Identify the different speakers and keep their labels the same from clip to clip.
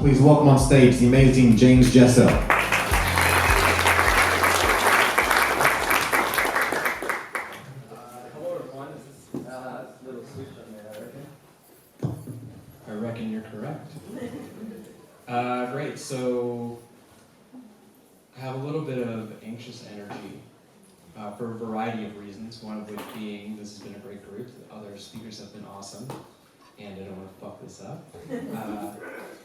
Speaker 1: Please welcome on stage the amazing James Jesso.
Speaker 2: Hello everyone, this is a little switch on there,
Speaker 3: I reckon you're correct. Great, so I have a little bit of anxious energy for a variety of reasons, one of which being this has been a great group, the other speakers have been awesome, and I don't want to fuck this up.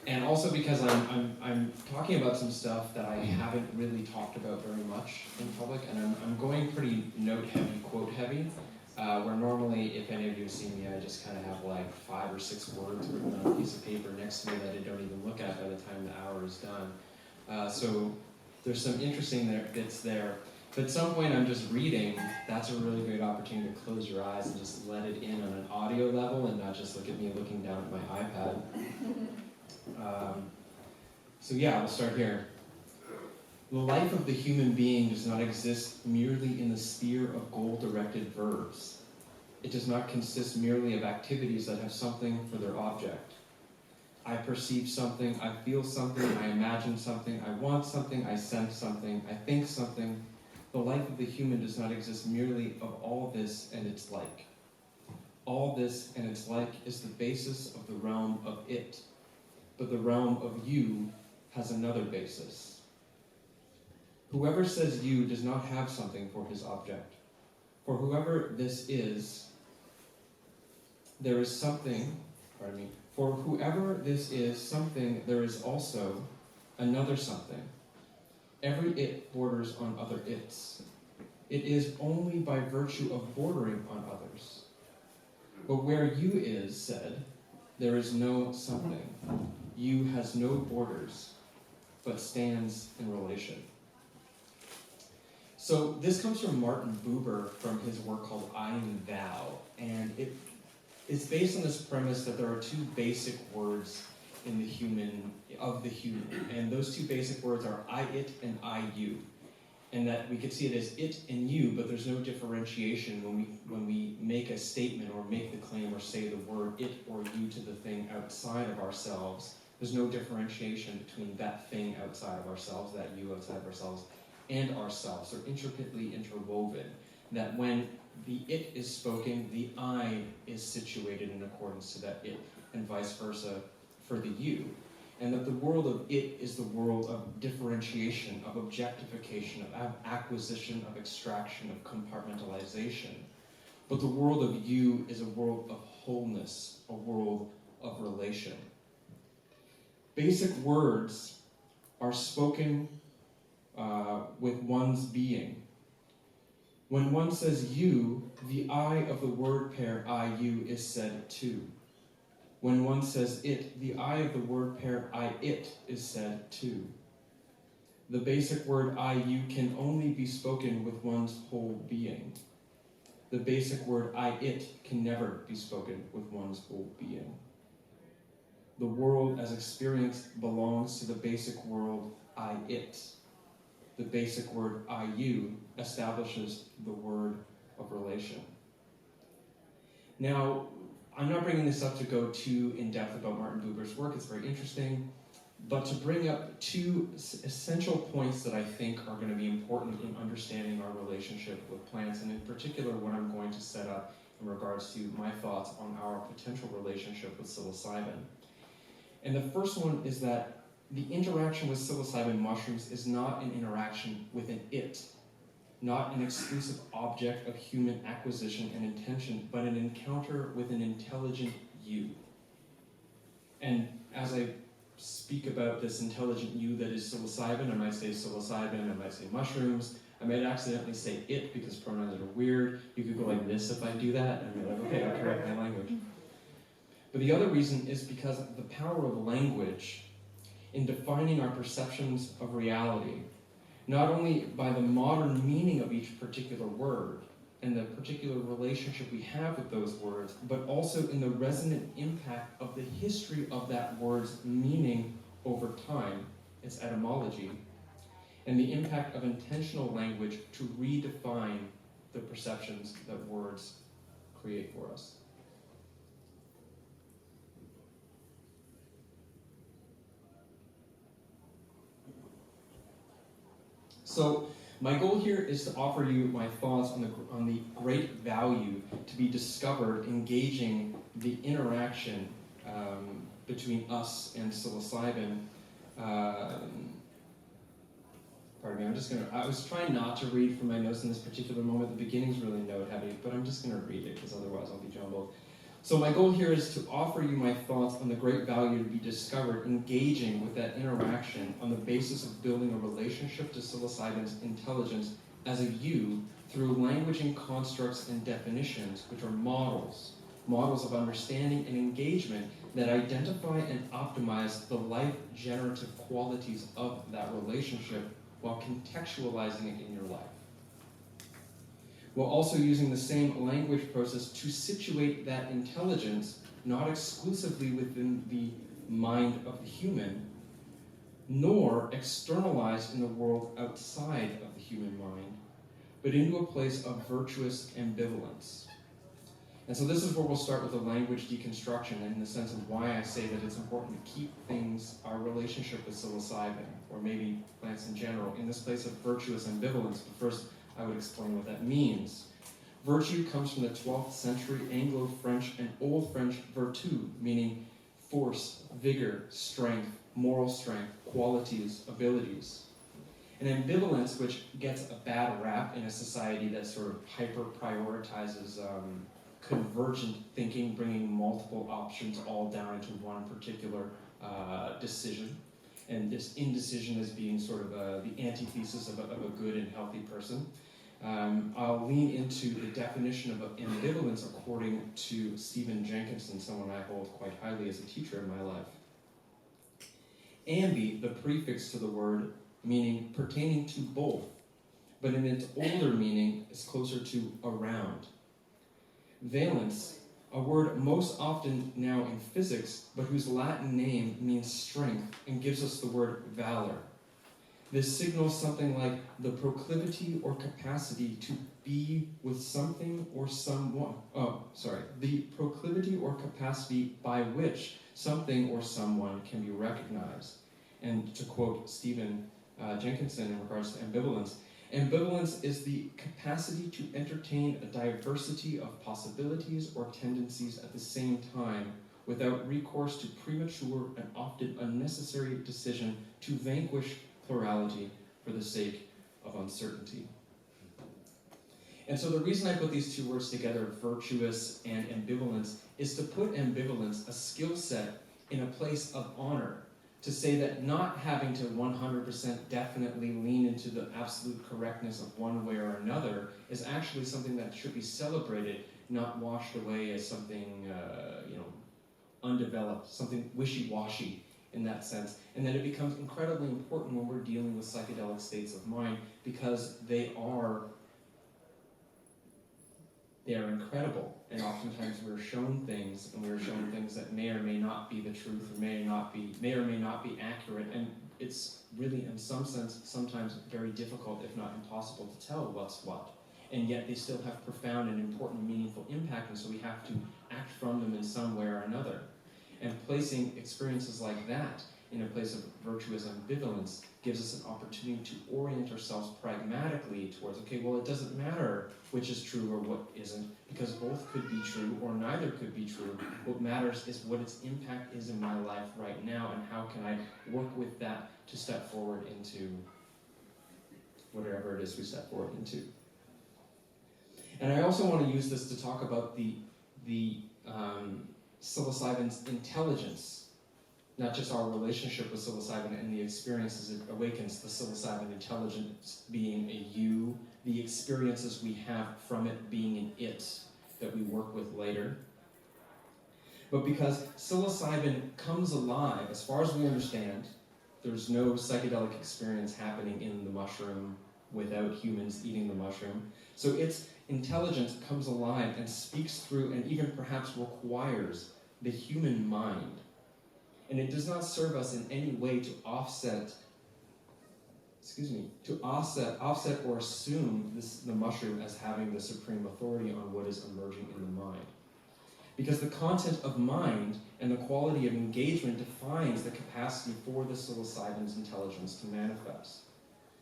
Speaker 3: And also because I'm talking about some stuff that I haven't really talked about very much in public, and I'm going pretty note heavy, quote heavy, where normally, if any of you have seen me, I just kind of have like 5 or 6 words written on a piece of paper next to me that I don't even look at by the time the hour is done. So there's some interesting bits there. But at some point I'm just reading, that's a really great opportunity to close your eyes and just let it in on an audio level and not just look at me looking down at my iPad. So yeah, we'll start here. The life of the human being does not exist merely in the sphere of goal-directed verbs. It does not consist merely of activities that have something for their object. I perceive something, I feel something, I imagine something, I want something, I sense something, I think something. The life of the human does not exist merely of all this and its like. All this and its like is the basis of the realm of it, but the realm of you has another basis. Whoever says you does not have something for his object. For whoever this is, there is something, for whoever this is something, there is also another something. Every it borders on other its. It is only by virtue of bordering on others. But where you is said, there is no something. You has no borders, but stands in relation. So this comes from Martin Buber from his work called I Am Thou, and it's based on this premise that there are 2 basic words in the human, and those 2 basic words are I, it, and I, you. And that we could see it as it and you, but there's no differentiation when we make a statement or make the claim or say the word it or you to the thing outside of ourselves. There's no differentiation between that thing outside of ourselves, that you outside of ourselves, and ourselves. They're intricately interwoven. That when the it is spoken, the I is situated in accordance to that it, and vice versa for the you. And that the world of it is the world of differentiation, of objectification, of acquisition, of extraction, of compartmentalization. But the world of you is a world of wholeness, a world of relation. Basic words are spoken with one's being. When one says you, the I of the word pair I, you is said too. When one says it, the I of the word pair I, it is said too. The basic word I, you can only be spoken with one's whole being. The basic word I, it can never be spoken with one's whole being. The world as experienced belongs to the basic world I, it. The basic word I, you establishes the word of relation. Now, I'm not bringing this up to go too in-depth about Martin Buber's work, it's very interesting, but to bring up 2 essential points that I think are going to be important in understanding our relationship with plants, and in particular what I'm going to set up in regards to my thoughts on our potential relationship with psilocybin. And the first one is that the interaction with psilocybin mushrooms is not an interaction with an it, not an exclusive object of human acquisition and intention, but an encounter with an intelligent you. And as I speak about this intelligent you that is psilocybin, I might say psilocybin, I might say mushrooms, I might accidentally say it because pronouns are weird. You could go like this if I do that, and be like, okay, I'll correct my language. But the other reason is because of the power of language in defining our perceptions of reality, not only by the modern meaning of each particular word and the particular relationship we have with those words, but also in the resonant impact of the history of that word's meaning over time, its etymology, and the impact of intentional language to redefine the perceptions that words create for us. So my goal here is to offer you my thoughts on the great value to be discovered engaging the interaction between us and psilocybin. Pardon me, I was trying not to read from my notes in this particular moment. The beginning's really note heavy, but I'm just going to read it because otherwise I'll be jumbled. So my goal here is to offer you my thoughts on the great value to be discovered engaging with that interaction on the basis of building a relationship to psilocybin's intelligence as a you through languaging constructs and definitions, which are models of understanding and engagement that identify and optimize the life-generative qualities of that relationship while contextualizing it in your life. While also using the same language process to situate that intelligence not exclusively within the mind of the human, nor externalized in the world outside of the human mind, but into a place of virtuous ambivalence. And so this is where we'll start with the language deconstruction in the sense of why I say that it's important to keep our relationship with psilocybin, or maybe plants in general, in this place of virtuous ambivalence. But first, I would explain what that means. Virtue comes from the 12th century Anglo-French and Old French vertu, meaning force, vigor, strength, moral strength, qualities, abilities. And ambivalence, which gets a bad rap in a society that sort of hyper-prioritizes convergent thinking, bringing multiple options all down into one particular decision. And this indecision as being sort of the antithesis of a good and healthy person. I'll lean into the definition of ambivalence according to Stephen Jenkinson, someone I hold quite highly as a teacher in my life. Ambi, the prefix to the word, meaning pertaining to both, but in its older meaning is closer to around. Valence, a word most often now in physics, but whose Latin name means strength and gives us the word valor. This signals something like the proclivity or capacity to be with something or someone. The proclivity or capacity by which something or someone can be recognized. And to quote Stephen Jenkinson in regards to ambivalence, ambivalence is the capacity to entertain a diversity of possibilities or tendencies at the same time without recourse to premature and often unnecessary decision to vanquish plurality for the sake of uncertainty. And so the reason I put these two words together, virtuous and ambivalence, is to put ambivalence, a skill set, in a place of honor. To say that not having to 100% definitely lean into the absolute correctness of one way or another is actually something that should be celebrated, not washed away as something undeveloped, something wishy-washy in that sense. And then it becomes incredibly important when we're dealing with psychedelic states of mind because they are incredible. And oftentimes we're shown things, that may or may not be the truth, or may or may not be accurate. And it's really, in some sense, sometimes very difficult, if not impossible, to tell what's what. And yet they still have profound and important, meaningful impact, and so we have to act from them in some way or another. And placing experiences like that in a place of virtuous ambivalence gives us an opportunity to orient ourselves pragmatically towards, okay, well, it doesn't matter which is true or what isn't, because both could be true or neither could be true. What matters is what its impact is in my life right now, and how can I work with that to step forward into whatever it is we step forward into. And I also want to use this to talk about the psilocybin's intelligence. Not just our relationship with psilocybin and the experiences it awakens, the psilocybin intelligence being a you, the experiences we have from it being an it that we work with later. But because psilocybin comes alive, as far as we understand, there's no psychedelic experience happening in the mushroom without humans eating the mushroom. So its intelligence comes alive and speaks through and even perhaps requires the human mind. And it does not serve us in any way to offset or assume the mushroom as having the supreme authority on what is emerging in the mind. Because the content of mind and the quality of engagement defines the capacity for the psilocybin's intelligence to manifest.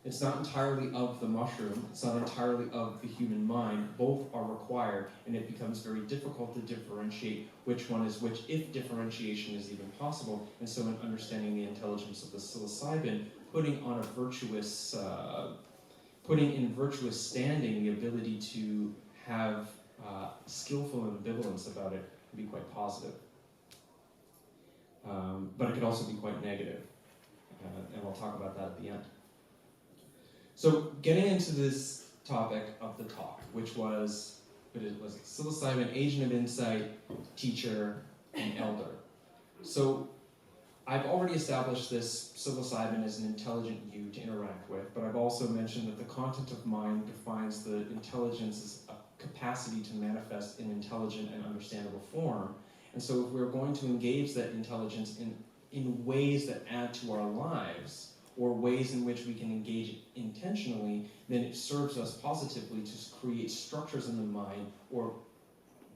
Speaker 3: It's not entirely of the mushroom, it's not entirely of the human mind. Both are required, and it becomes very difficult to differentiate which one is which, if differentiation is even possible. And so in understanding the intelligence of the psilocybin, putting in virtuous standing the ability to have skillful ambivalence about it can be quite positive. But it could also be quite negative, and we'll talk about that at the end. So getting into this topic of the talk, which was psilocybin, agent of insight, teacher, and elder. So I've already established this psilocybin as an intelligent you to interact with, but I've also mentioned that the content of mind defines the intelligence as a capacity to manifest in intelligent and understandable form. And so if we're going to engage that intelligence in ways that add to our lives, or ways in which we can engage it intentionally, then it serves us positively to create structures in the mind or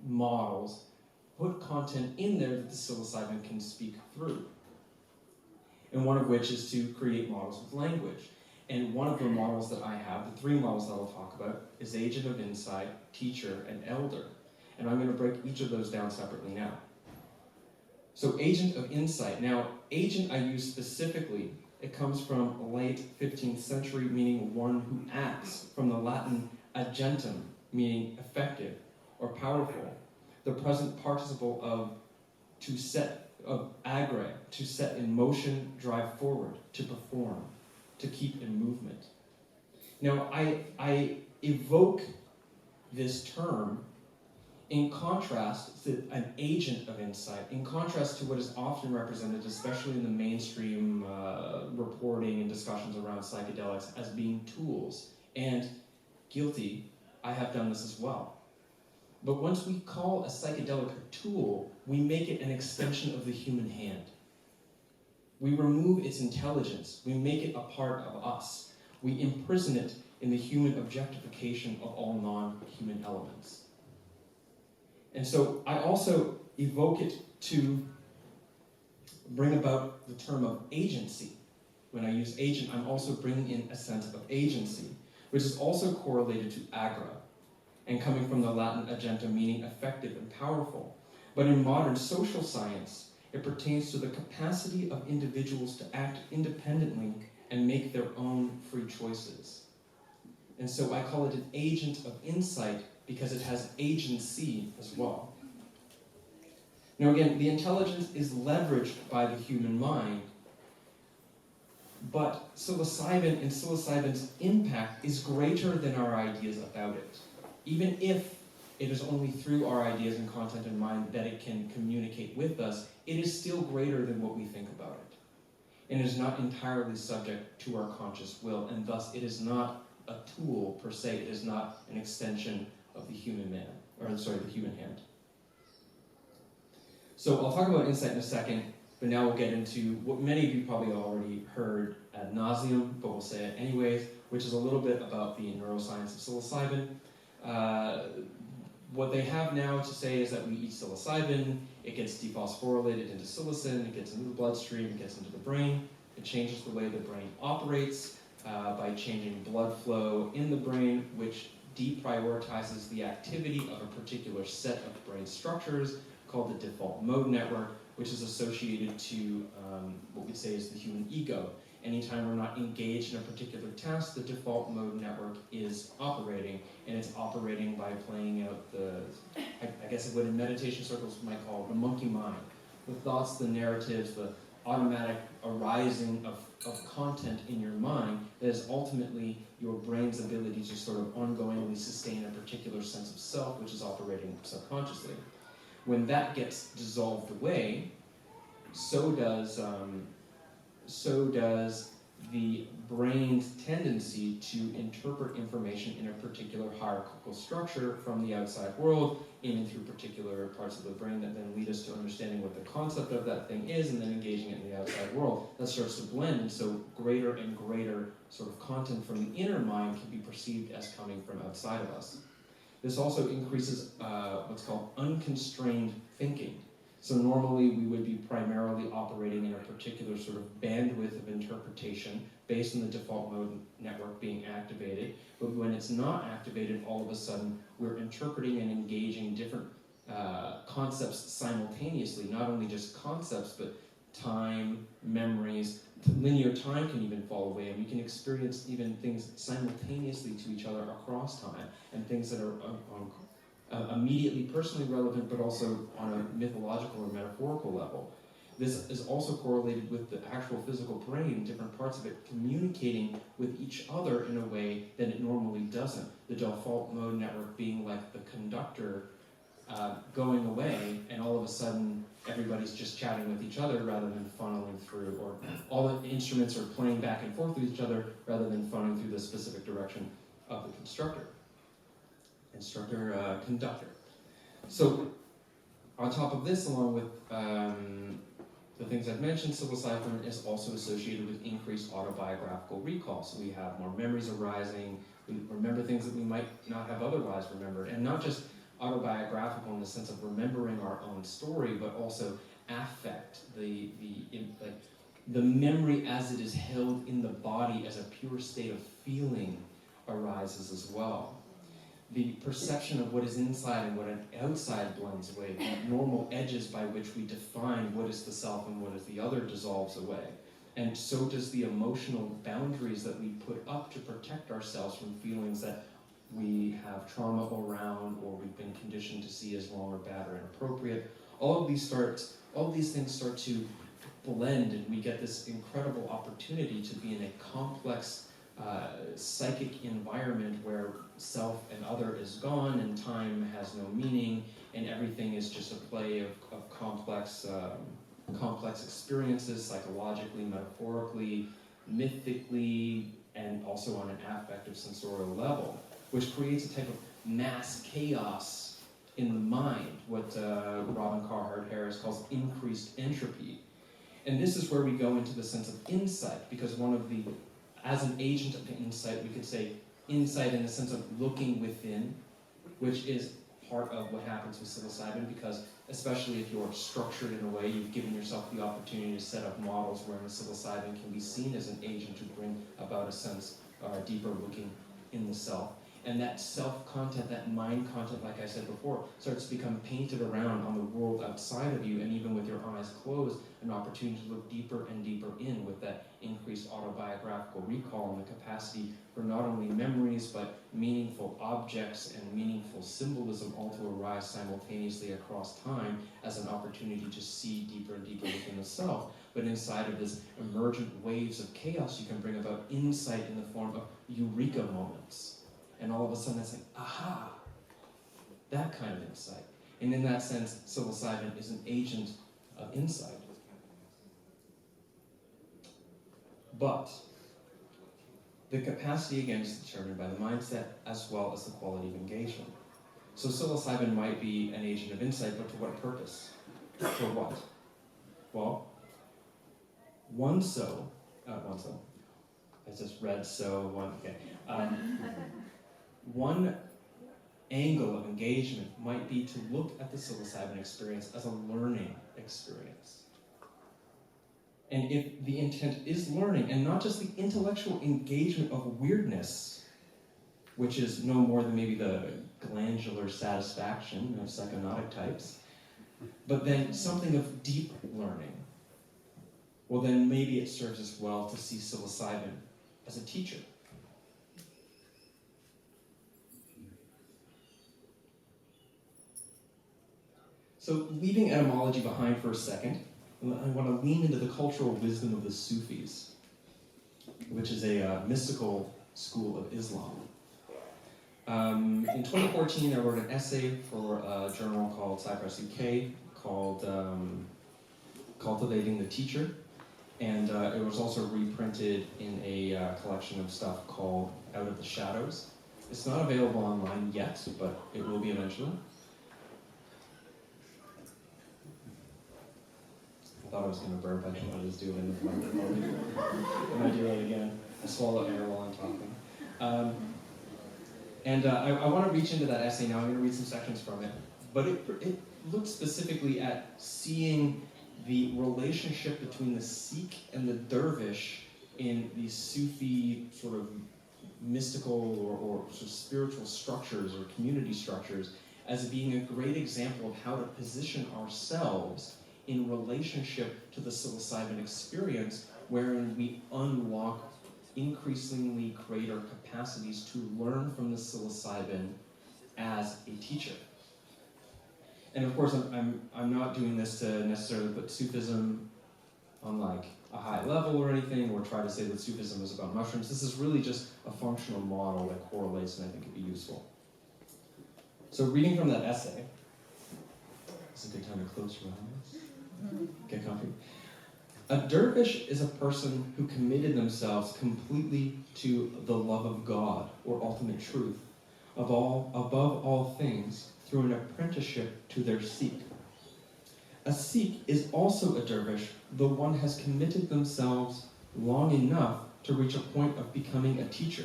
Speaker 3: models, put content in there that the psilocybin can speak through. And one of which is to create models with language. And one of the models that I have, the three models that I'll talk about, is agent of insight, teacher, and elder. And I'm going to break each of those down separately now. So agent of insight. Now, agent I use specifically. It comes from late 15th century, meaning one who acts, from the Latin agentem, meaning effective or powerful. The present participle of agere, to set in motion, drive forward, to perform, to keep in movement. Now, I evoke this term in contrast to an agent of insight, in contrast to what is often represented, especially in the mainstream reporting and discussions around psychedelics, as being tools. And guilty, I have done this as well. But once we call a psychedelic a tool, we make it an extension of the human hand. We remove its intelligence. We make it a part of us. We imprison it in the human objectification of all non-human elements. And so I also evoke it to bring about the term of agency. When I use agent, I'm also bringing in a sense of agency, which is also correlated to agra, and coming from the Latin agentem, meaning effective and powerful. But in modern social science, it pertains to the capacity of individuals to act independently and make their own free choices. And so I call it an agent of insight, because it has agency as well. Now again, the intelligence is leveraged by the human mind, but psilocybin and psilocybin's impact is greater than our ideas about it. Even if it is only through our ideas and content in mind that it can communicate with us, it is still greater than what we think about it. And it is not entirely subject to our conscious will, and thus it is not a tool per se, it is not an extension of the human the human hand. So I'll talk about insight in a second, but now we'll get into what many of you probably already heard ad nauseum, but we'll say it anyways, which is a little bit about the neuroscience of psilocybin. What they have now to say is that we eat psilocybin, it gets dephosphorylated into psilocin, it gets into the bloodstream, it gets into the brain, it changes the way the brain operates by changing blood flow in the brain, which deprioritizes the activity of a particular set of brain structures called the default mode network, which is associated to what we say is the human ego. Anytime we're not engaged in a particular task, the default mode network is operating, and it's operating by playing out I guess what in meditation circles we might call the monkey mind. The thoughts, the narratives, the automatic arising of content in your mind that is ultimately your brain's ability to sort of ongoingly sustain a particular sense of self, which is operating subconsciously. When that gets dissolved away, so does the brain's tendency to interpret information in a particular hierarchical structure from the outside world in and through particular parts of the brain that then lead us to understanding what the concept of that thing is and then engaging it in the outside world. That starts to blend, and so greater and greater sort of content from the inner mind can be perceived as coming from outside of us. This also increases what's called unconstrained thinking. So normally we would be primarily operating in a particular sort of bandwidth of interpretation based on the default mode network being activated. But when it's not activated, all of a sudden we're interpreting and engaging different concepts simultaneously, not only just concepts, but time, memories. Linear time can even fall away, and we can experience even things simultaneously to each other across time, and things that are immediately personally relevant, but also on a mythological or metaphorical level. This is also correlated with the actual physical brain, different parts of it communicating with each other in a way that it normally doesn't. The default mode network being like the conductor going away, and all of a sudden everybody's just chatting with each other rather than funneling through, or all the instruments are playing back and forth with each other rather than funneling through the specific direction of the conductor. So on top of this, along with the things I've mentioned, psilocybin is also associated with increased autobiographical recall. So we have more memories arising, we remember things that we might not have otherwise remembered, and not just autobiographical in the sense of remembering our own story, but also affect, the memory as it is held in the body as a pure state of feeling arises as well. The perception of what is inside and what is outside blends away. The normal edges by which we define what is the self and what is the other dissolves away. And so does the emotional boundaries that we put up to protect ourselves from feelings that we have trauma around, or we've been conditioned to see as wrong or bad or inappropriate. All of these things start to blend, and we get this incredible opportunity to be in a complex psychic environment where self and other is gone, and time has no meaning, and everything is just a play of complex experiences, psychologically, metaphorically, mythically, and also on an affective sensorial level, which creates a type of mass chaos in the mind, what Robin Carhart Harris calls increased entropy. And this is where we go into the sense of insight, because as an agent of insight, we could say insight in the sense of looking within, which is part of what happens with psilocybin, because especially if you're structured in a way, you've given yourself the opportunity to set up models where psilocybin can be seen as an agent to bring about a sense deeper looking in the self. And that self-content, that mind content, like I said before, starts to become painted around on the world outside of you, and even with your eyes closed, an opportunity to look deeper and deeper in with that increased autobiographical recall and the capacity for not only memories, but meaningful objects and meaningful symbolism all to arise simultaneously across time as an opportunity to see deeper and deeper within the self. But inside of this emergent waves of chaos, you can bring about insight in the form of eureka moments. And all of a sudden it's like, aha, that kind of insight. And in that sense, psilocybin is an agent of insight. But the capacity, again, is determined by the mindset as well as the quality of engagement. So psilocybin might be an agent of insight, but to what purpose? For what? Well, I just read one angle of engagement might be to look at the psilocybin experience as a learning experience. And if the intent is learning, and not just the intellectual engagement of weirdness, which is no more than maybe the glandular satisfaction of psychonaut types, but then something of deep learning, well then maybe it serves us well to see psilocybin as a teacher. So leaving etymology behind for a second, I want to lean into the cultural wisdom of the Sufis, which is a mystical school of Islam. In 2014, I wrote an essay for a journal called Cypress UK called Cultivating the Teacher, and it was also reprinted in a collection of stuff called Out of the Shadows. It's not available online yet, but it will be eventually. I thought I was going to burp. I didn't want to just do it in the microphone. When I do it again, I swallow air while I'm talking. I want to reach into that essay now. I'm going to read some sections from it. but it looked specifically at seeing the relationship between the Sikh and the dervish in these Sufi sort of mystical or sort of spiritual structures or community structures as being a great example of how to position ourselves in relationship to the psilocybin experience, wherein we unlock increasingly greater capacities to learn from the psilocybin as a teacher. And of course, I'm not doing this to necessarily put Sufism on like a high level or anything, or try to say that Sufism is about mushrooms. This is really just a functional model that correlates, and I think it'd be useful. So reading from that essay, it's a good time to close your eyes, get comfy. A dervish is a person who committed themselves completely to the love of God, or ultimate truth, above all things, through an apprenticeship to their Sikh. A Sikh is also a dervish, though one has committed themselves long enough to reach a point of becoming a teacher,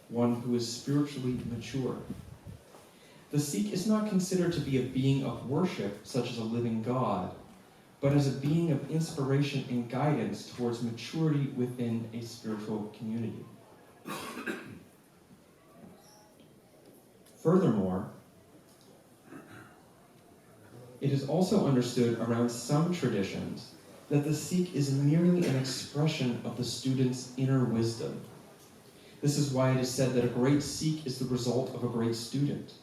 Speaker 3: one who is spiritually mature. The Sikh is not considered to be a being of worship, such as a living God, but as a being of inspiration and guidance towards maturity within a spiritual community. Furthermore, it is also understood around some traditions that the Sikh is merely an expression of the student's inner wisdom. This is why it is said that a great Sikh is the result of a great student.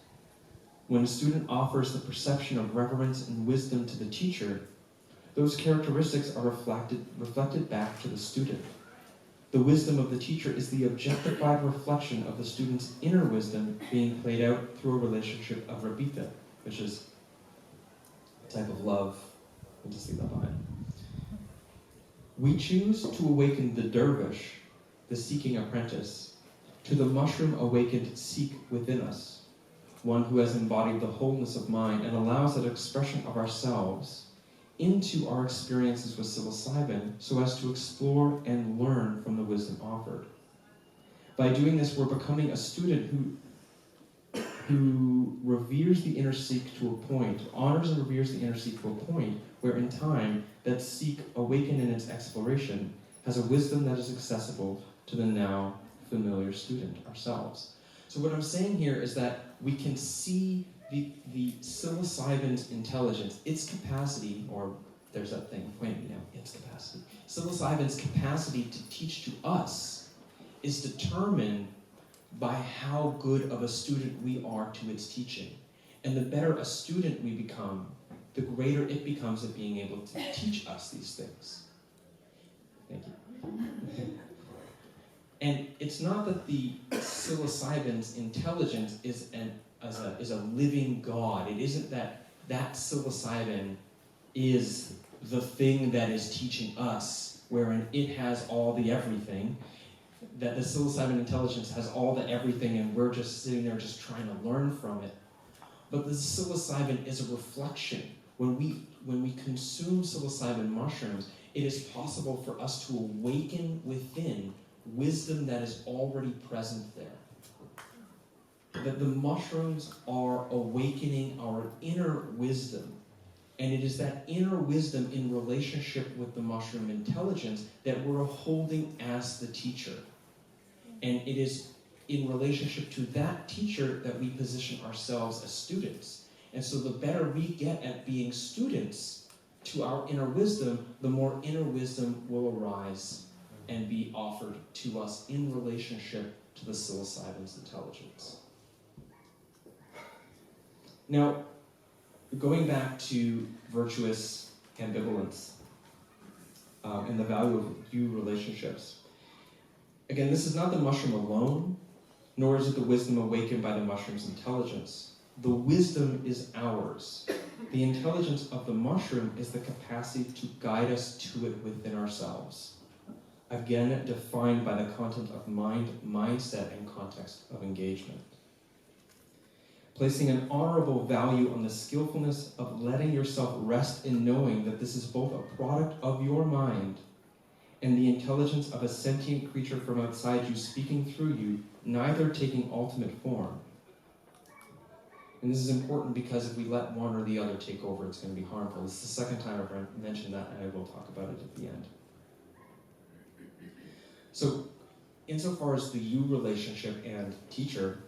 Speaker 3: When a student offers the perception of reverence and wisdom to the teacher, those characteristics are reflected back to the student. The wisdom of the teacher is the objectified reflection of the student's inner wisdom being played out through a relationship of rabita, which is a type of love. We'll just leave that behind. We choose to awaken the dervish, the seeking apprentice, to the mushroom-awakened Sikh within us, one who has embodied the wholeness of mind and allows that expression of ourselves into our experiences with psilocybin so as to explore and learn from the wisdom offered. By doing this, we're becoming a student who reveres the inner Sikh to a point, honors and reveres the inner Sikh to a point where in time that Sikh, awakened in its exploration, has a wisdom that is accessible to the now familiar student, ourselves. So what I'm saying here is that we can see the psilocybin's intelligence, its capacity, or there's that thing, pointing now, its capacity. Psilocybin's capacity to teach to us is determined by how good of a student we are to its teaching. And the better a student we become, the greater it becomes at being able to teach us these things. Thank you. And it's not that the psilocybin's intelligence is a living God. It isn't that psilocybin is the thing that is teaching us, wherein it has all the everything, that the psilocybin intelligence has all the everything and we're just sitting there just trying to learn from it. But the psilocybin is a reflection. When we consume psilocybin mushrooms, it is possible for us to awaken within wisdom that is already present there. That the mushrooms are awakening our inner wisdom. And it is that inner wisdom in relationship with the mushroom intelligence that we're holding as the teacher. And it is in relationship to that teacher that we position ourselves as students. And so the better we get at being students to our inner wisdom, the more inner wisdom will arise and be offered to us in relationship to the psilocybin's intelligence. Now, going back to virtuous ambivalence and the value of due relationships. Again, this is not the mushroom alone, nor is it the wisdom awakened by the mushroom's intelligence. The wisdom is ours. The intelligence of the mushroom is the capacity to guide us to it within ourselves. Again, defined by the content of mind, mindset, and context of engagement. Placing an honorable value on the skillfulness of letting yourself rest in knowing that this is both a product of your mind and the intelligence of a sentient creature from outside you speaking through you, neither taking ultimate form. And this is important because if we let one or the other take over, it's going to be harmful. This is the second time I've mentioned that, and I will talk about it at the end. So, insofar as the you relationship and teacher,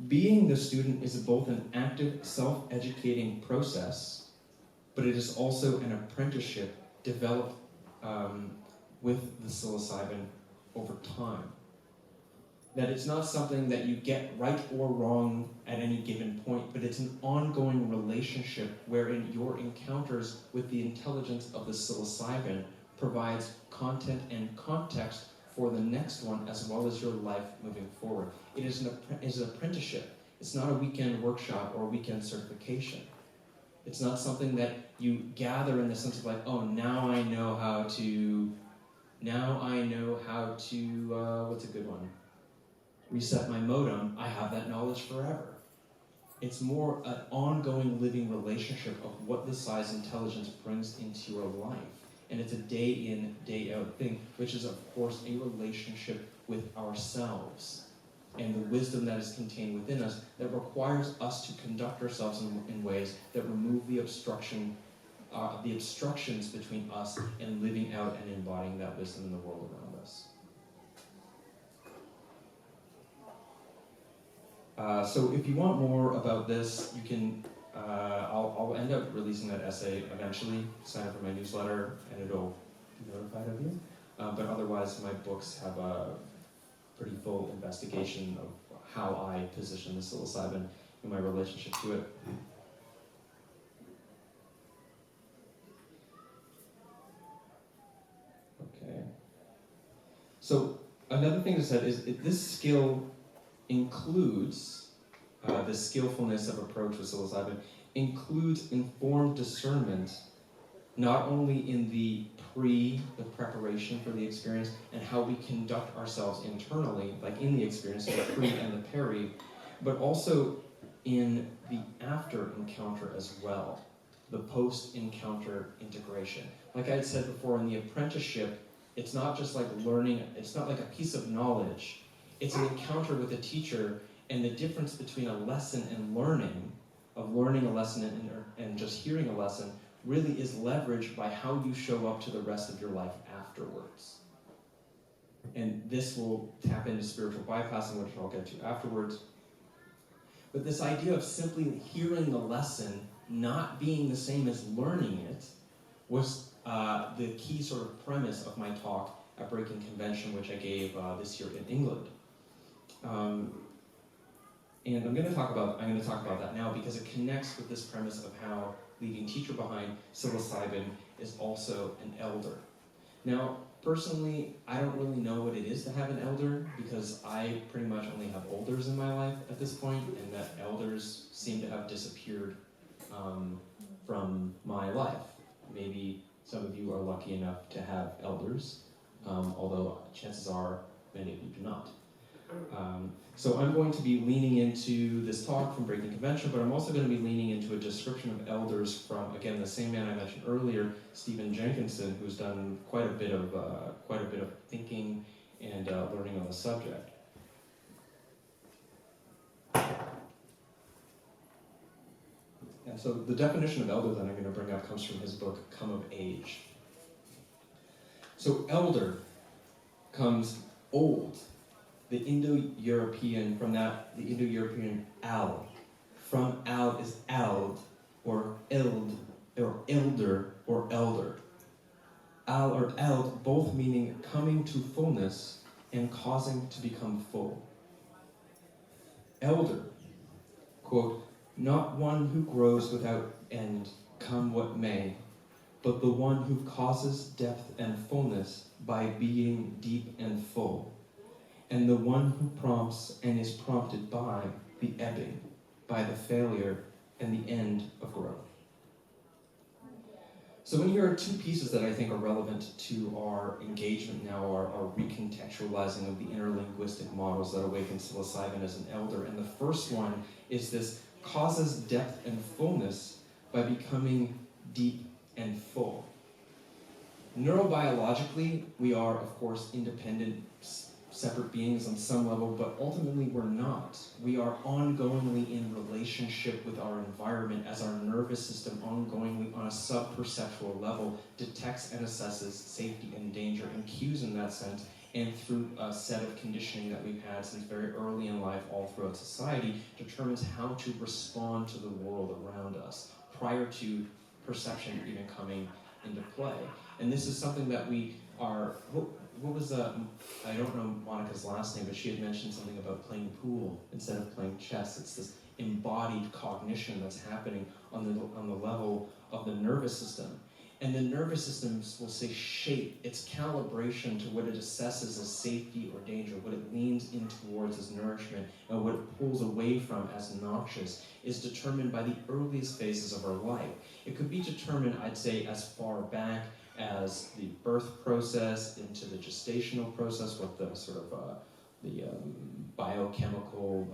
Speaker 3: being the student is both an active, self-educating process, but it is also an apprenticeship developed with the psilocybin over time. That it's not something that you get right or wrong at any given point, but it's an ongoing relationship wherein your encounters with the intelligence of the psilocybin provides content and context for the next one, as well as your life moving forward. It is an apprenticeship. It's not a weekend workshop or a weekend certification. It's not something that you gather in the sense of like, oh, now I know how to, what's a good one? Reset my modem. I have that knowledge forever. It's more an ongoing living relationship of what the size intelligence brings into your life. And it's a day in, day out thing, which is, of course, a relationship with ourselves and the wisdom that is contained within us that requires us to conduct ourselves in ways that remove the obstructions between us and living out and embodying that wisdom in the world around us. So if you want more about this, you can, I'll end up releasing that essay eventually. Sign up for my newsletter and it'll be notified of you. But otherwise, my books have a pretty full investigation of how I position the psilocybin in my relationship to it. Okay. So another thing that's said is this skill includes, the skillfulness of approach with psilocybin includes informed discernment, not only in the preparation for the experience and how we conduct ourselves internally, like in the experience, the pre and the peri, but also in the after encounter as well, the post-encounter integration. Like I had said before, in the apprenticeship, it's not just like learning, it's not like a piece of knowledge, it's an encounter with a teacher, and the difference between a lesson and learning, of learning a lesson and just hearing a lesson, really is leveraged by how you show up to the rest of your life afterwards. And this will tap into spiritual bypassing, which I'll get to afterwards. But this idea of simply hearing the lesson not being the same as learning it was the key sort of premise of my talk at Breaking Convention, which I gave this year in England. And I'm going to talk about that now because it connects with this premise of how leaving teacher behind, psilocybin is also an elder. Now, personally, I don't really know what it is to have an elder because I pretty much only have olders in my life at this point, and that elders seem to have disappeared from my life. Maybe some of you are lucky enough to have elders, although chances are many of you do not. So I'm going to be leaning into this talk from Breaking Convention, but I'm also going to be leaning into a description of elders from, again, the same man I mentioned earlier, Stephen Jenkinson, who's done quite a bit of thinking and learning on the subject. And so the definition of elder that I'm going to bring up comes from his book, Come of Age. So elder comes old. The Indo-European, from that, the Indo-European al. From al is ald, or eld, or elder, or elder. Al or eld, both meaning coming to fullness and causing to become full. Elder, quote, not one who grows without end, come what may, but the one who causes depth and fullness by being deep and full. And the one who prompts and is prompted by the ebbing, by the failure and the end of growth. So in here are two pieces that I think are relevant to our engagement now, our recontextualizing of the interlinguistic models that awaken psilocybin as an elder. And the first one is this causes depth and fullness by becoming deep and full. Neurobiologically, we are, of course, independent separate beings on some level, but ultimately we're not. We are ongoingly in relationship with our environment as our nervous system ongoingly on a sub-perceptual level detects and assesses safety and danger and cues in that sense, and through a set of conditioning that we've had since very early in life all throughout society determines how to respond to the world around us prior to perception even coming into play. And this is something that we are, what was, I don't know Monica's last name, but she had mentioned something about playing pool instead of playing chess. It's this embodied cognition that's happening on the level of the nervous system. And the nervous system will say shape, its calibration to what it assesses as safety or danger, what it leans in towards as nourishment, and what it pulls away from as noxious, is determined by the earliest phases of our life. It could be determined, I'd say, as far back as the birth process into the gestational process, what the sort of the biochemical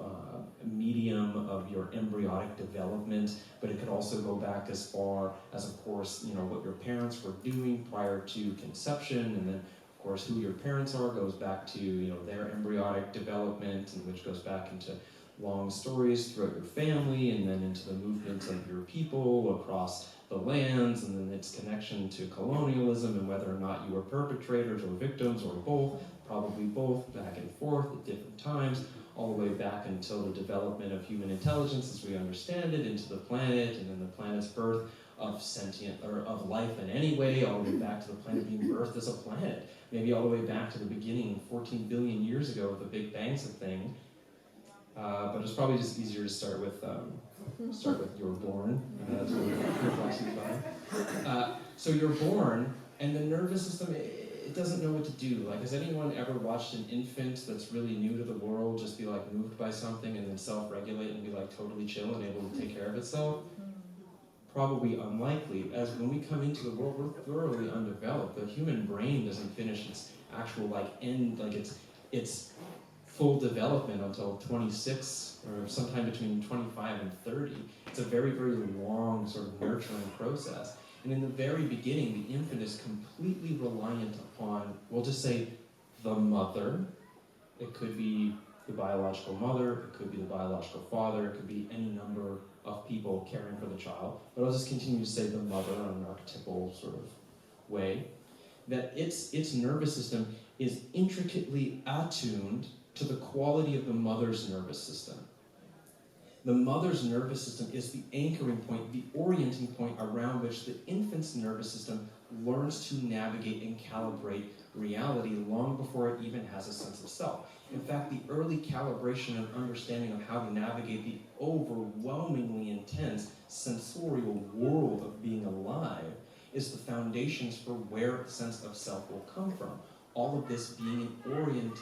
Speaker 3: medium of your embryonic development, but it could also go back as far as, of course, what your parents were doing prior to conception, and then, of course, who your parents are goes back to, their embryonic development, and which goes back into long stories throughout your family, and then into the movements of your people across the lands, and then its connection to colonialism and whether or not you were perpetrators or victims or both, probably both, back and forth at different times, all the way back until the development of human intelligence as we understand it into the planet, and then the planet's birth of sentient, or of life in any way, all the way back to the planet being birthed as a planet, maybe all the way back to the beginning 14 billion years ago with the Big Bang's a thing. But it's probably just easier to start with you were born. That's what so you're born, and the nervous system, it doesn't know what to do. Like, has anyone ever watched an infant that's really new to the world just be like moved by something and then self-regulate and be like totally chill and able to take care of itself? Probably unlikely. As when we come into the world, we're thoroughly undeveloped. The human brain doesn't finish its actual its full development until 26 or sometime between 25 and 30. It's a very, very long sort of nurturing process. And in the very beginning, the infant is completely reliant upon, we'll just say, the mother. It could be the biological mother, it could be the biological father, it could be any number of people caring for the child. But I'll just continue to say the mother on an archetypal sort of way. That its nervous system is intricately attuned to the quality of the mother's nervous system. The mother's nervous system is the anchoring point, the orienting point around which the infant's nervous system learns to navigate and calibrate reality long before it even has a sense of self. In fact, the early calibration and understanding of how to navigate the overwhelmingly intense sensorial world of being alive is the foundations for where the sense of self will come from. All of this being oriented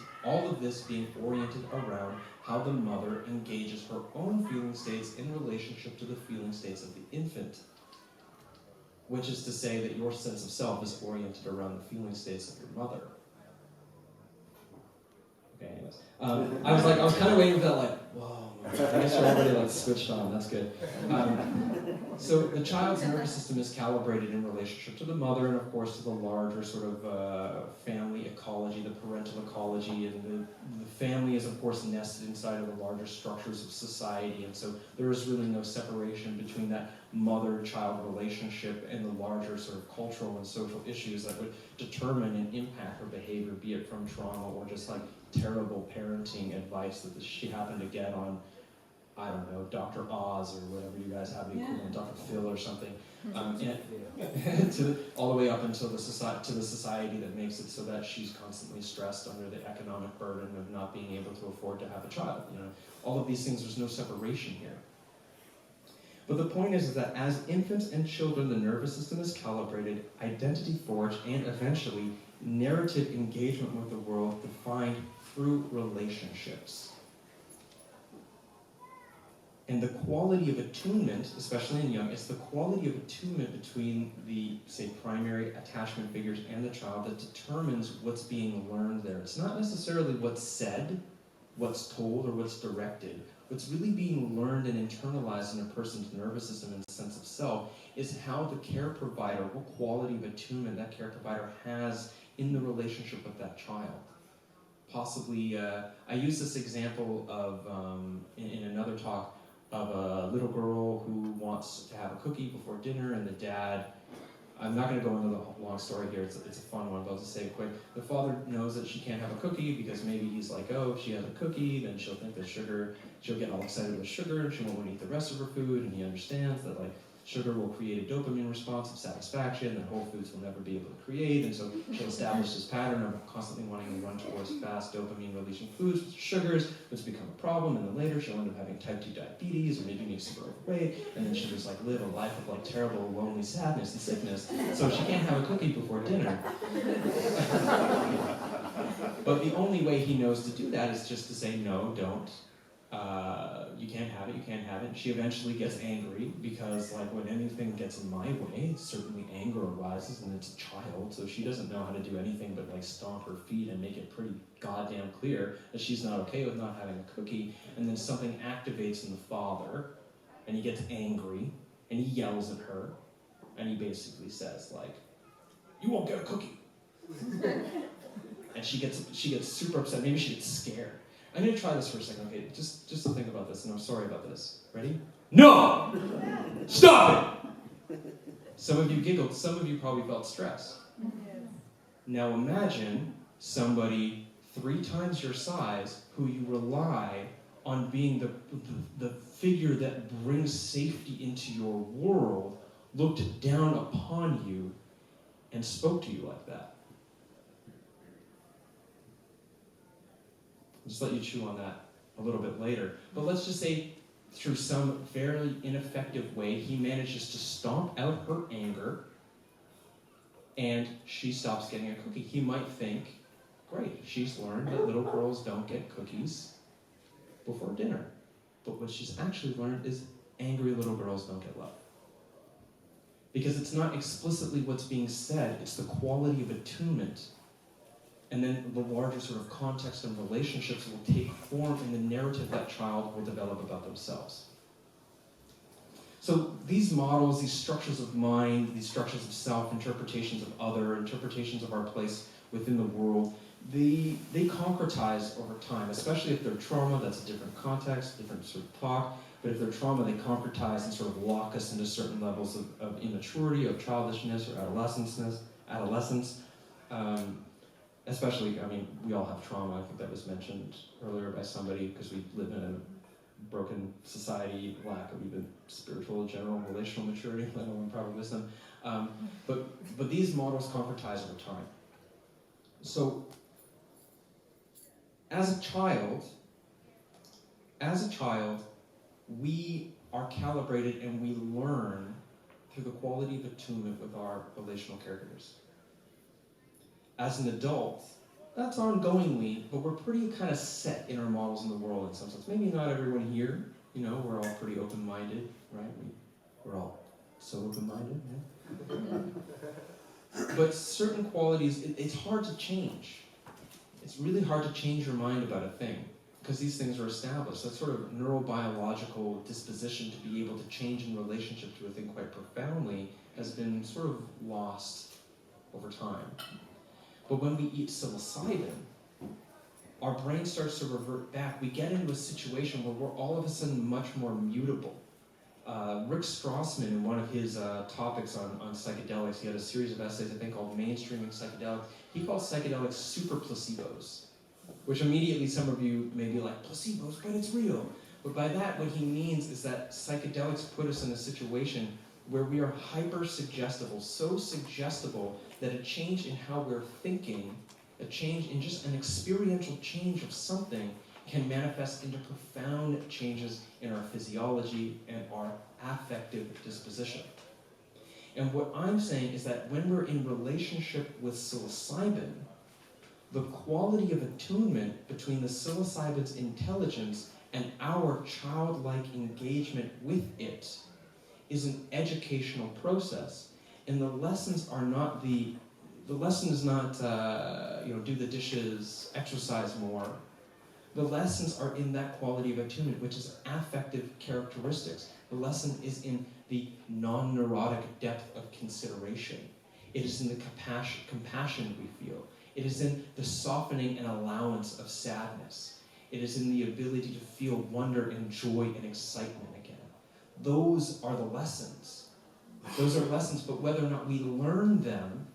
Speaker 3: around how the mother engages her own feeling states in relationship to the feeling states of the infant. Which is to say that your sense of self is oriented around the feeling states of your mother. Okay, anyways. I was kind of waiting for that, whoa, I guess you're already switched on, that's good. So the child's nervous system is calibrated in relationship to the mother and of course to the larger sort of family ecology, the parental ecology, and the family is of course nested inside of the larger structures of society, and so there is really no separation between that mother-child relationship and the larger sort of cultural and social issues that would determine and impact her behavior, be it from trauma or just terrible parenting advice that she happened to get on, I don't know, Dr. Oz or whatever you guys have the equivalent, Dr. Phil or something, all the way up until the society that makes it so that she's constantly stressed under the economic burden of not being able to afford to have a child. All of these things, there's no separation here. But the point is that as infants and children, the nervous system is calibrated, identity forged, and eventually narrative engagement with the world defined through relationships. And the quality of attunement, especially in young, it's the quality of attunement between the, say, primary attachment figures and the child that determines what's being learned there. It's not necessarily what's said, what's told, or what's directed. What's really being learned and internalized in a person's nervous system and sense of self is how the care provider, what quality of attunement that care provider has in the relationship with that child. possibly, I use this example of, in another talk, of a little girl who wants to have a cookie before dinner, and the dad, I'm not going to go into the long story here, it's a fun one, but I'll just say it quick. The father knows that she can't have a cookie because maybe he's like, oh, if she has a cookie, then she'll think that sugar, she'll get all excited with sugar, and she won't want to eat the rest of her food, and he understands that like sugar will create a dopamine response of satisfaction that whole foods will never be able to create, and so she'll establish this pattern of constantly wanting to run towards fast dopamine-releasing foods with sugars, which become a problem, and then later she'll end up having type 2 diabetes, or maybe being super overweight, and then she'll just like live a life of like terrible, lonely sadness and sickness, so she can't have a cookie before dinner. But the only way he knows to do that is just to say, no, don't. You can't have it, you can't have it. She eventually gets angry because like when anything gets in my way, certainly anger arises, and it's a child, so she doesn't know how to do anything but like stomp her feet and make it pretty goddamn clear that she's not okay with not having a cookie, and then something activates in the father, and he gets angry, and he yells at her, and he basically says like, you won't get a cookie. And she gets super upset, maybe she gets scared. I'm going to try this for a second, okay? Just to think about this, and I'm sorry about this. Ready? No! Stop it! Some of you giggled, some of you probably felt stress. Now imagine somebody 3 times your size who you rely on being the figure that brings safety into your world, looked down upon you, and spoke to you like that. Just let you chew on that a little bit later. But let's just say through some very ineffective way, he manages to stomp out her anger, and she stops getting a cookie. He might think, great, she's learned that little girls don't get cookies before dinner. But what she's actually learned is angry little girls don't get love. Because it's not explicitly what's being said, it's the quality of attunement. And then the larger sort of context and relationships will take form in the narrative that child will develop about themselves. So these models, these structures of mind, these structures of self, interpretations of other, interpretations of our place within the world, they concretize over time, especially if they're trauma. That's a different context, different sort of talk. But if they're trauma, they concretize and sort of lock us into certain levels of immaturity, of childishness, or adolescence. Especially, I mean, we all have trauma. I think that was mentioned earlier by somebody, because we live in a broken society, lack of even spiritual, general, relational maturity, let alone proper wisdom. But these models concretize over time. So, as a child, we are calibrated and we learn through the quality of attunement with our relational caregivers. As an adult, that's ongoingly, but we're pretty kind of set in our models in the world in some sense. Maybe not everyone here, you know, we're all pretty open-minded, right? We're all so open-minded, right? But certain qualities, it's hard to change. It's really hard to change your mind about a thing, because these things are established. That sort of neurobiological disposition to be able to change in relationship to a thing quite profoundly has been sort of lost over time. But when we eat psilocybin, our brain starts to revert back. We get into a situation where we're all of a sudden much more mutable. Rick Strassman, in one of his topics on psychedelics, he had a series of essays, I think, called Mainstreaming Psychedelics. He calls psychedelics super placebos, which immediately some of you may be like, placebos, but it's real. But by that, what he means is that psychedelics put us in a situation where we are hyper-suggestible, so suggestible that a change in how we're thinking, a change in just an experiential change of something, can manifest into profound changes in our physiology and our affective disposition. And what I'm saying is that when we're in relationship with psilocybin, the quality of attunement between the psilocybin's intelligence and our childlike engagement with it is an educational process. And the lessons are not the lesson is not, do the dishes, exercise more. The lessons are in that quality of attunement, which is affective characteristics. The lesson is in the non-neurotic depth of consideration. It is in the compassion we feel. It is in the softening and allowance of sadness. It is in the ability to feel wonder and joy and excitement again. Those are the lessons. Those are lessons, but whether or not we learn them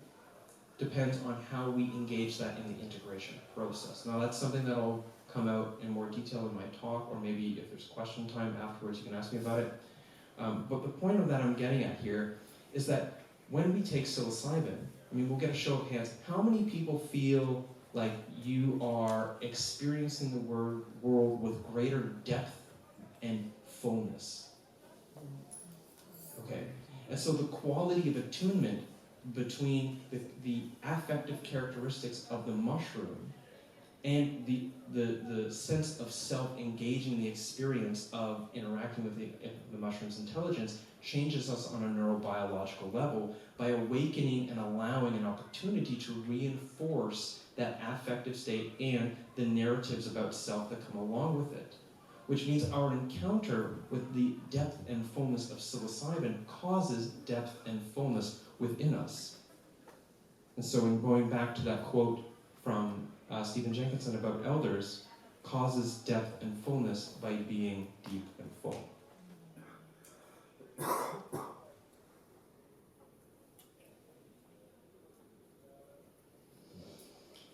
Speaker 3: depends on how we engage that in the integration process. Now, that's something that'll come out in more detail in my talk, or maybe if there's question time afterwards, you can ask me about it. But the point of that I'm getting at here is that when we take psilocybin, I mean, we'll get a show of hands. How many people feel like you are experiencing the world with greater depth and fullness? Okay. And so the quality of attunement between the affective characteristics of the mushroom and the sense of self engaging the experience of interacting with the mushroom's intelligence changes us on a neurobiological level by awakening and allowing an opportunity to reinforce that affective state and the narratives about self that come along with it. Which means our encounter with the depth and fullness of psilocybin causes depth and fullness within us. And so in going back to that quote from Stephen Jenkinson about elders, causes depth and fullness by being deep and full.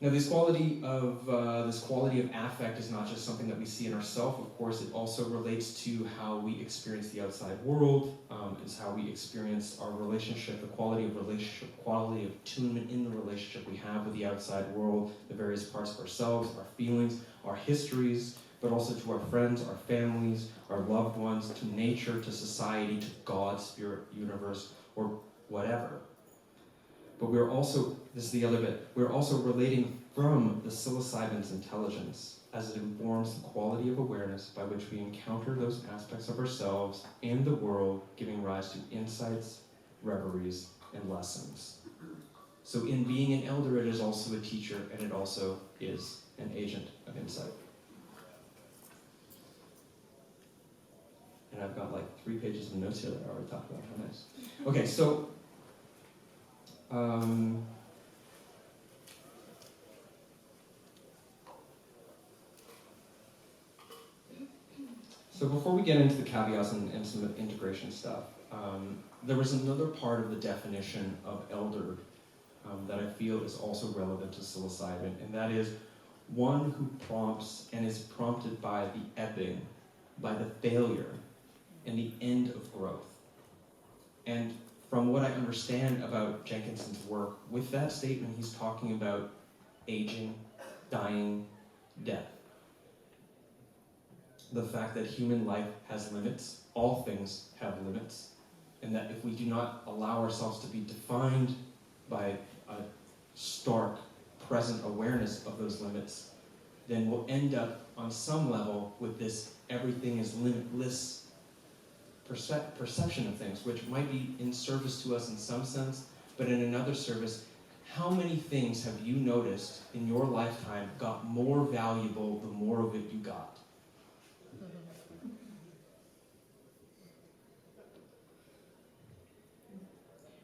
Speaker 3: Now, this quality of affect is not just something that we see in ourselves. Of course, it also relates to how we experience the outside world. Is how we experience our relationship, the quality of relationship, quality of attunement in the relationship we have with the outside world, the various parts of ourselves, our feelings, our histories, but also to our friends, our families, our loved ones, to nature, to society, to God, spirit, universe, or whatever. But we're also, this is the other bit, we're also relating from the psilocybin's intelligence as it informs the quality of awareness by which we encounter those aspects of ourselves and the world, giving rise to insights, reveries, and lessons. So in being an elder, it is also a teacher, and it also is an agent of insight. And I've got like 3 pages of notes here that I already talked about. How nice. Okay, so so before we get into the caveats and some integration stuff, there was another part of the definition of elder that I feel is also relevant to psilocybin, and that is one who prompts and is prompted by the ebbing, by the failure, and the end of growth. And from what I understand about Jenkinson's work, with that statement, he's talking about aging, dying, death. The fact that human life has limits, all things have limits, and that if we do not allow ourselves to be defined by a stark, present awareness of those limits, then we'll end up on some level with this everything is limitless perception of things, which might be in service to us in some sense, but in another service, how many things have you noticed in your lifetime got more valuable the more of it you got?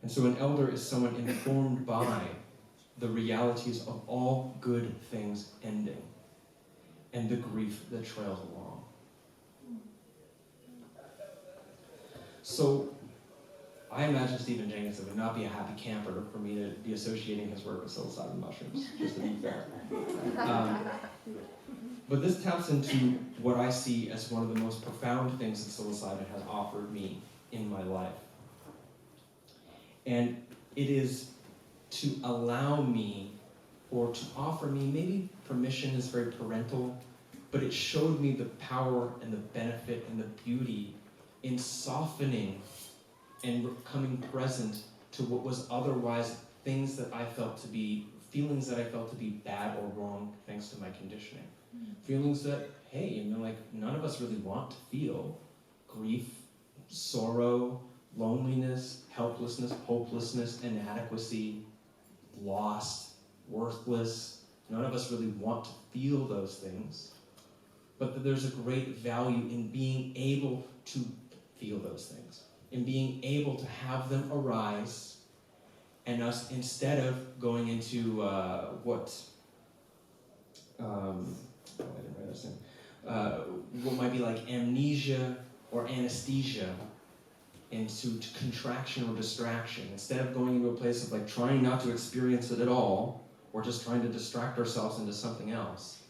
Speaker 3: And so an elder is someone informed by the realities of all good things ending and the grief that trails along. So I imagine Stephen Jenkinson would not be a happy camper for me to be associating his work with psilocybin mushrooms, just to be fair. But this taps into what I see as one of the most profound things that psilocybin has offered me in my life. And it is to allow me, or to offer me, maybe permission is very parental, but it showed me the power and the benefit and the beauty in softening and coming present to what was otherwise things that I felt to be, feelings that I felt to be bad or wrong thanks to my conditioning. Feelings that, hey, you know, like none of us really want to feel. Grief, sorrow, loneliness, helplessness, hopelessness, inadequacy, lost, worthless. None of us really want to feel those things. But that there's a great value in being able to feel those things, in being able to have them arise And us, instead of going into what might be like amnesia or anesthesia, into contraction or distraction, instead of going into a place of like trying not to experience it at all, or just trying to distract ourselves into something else,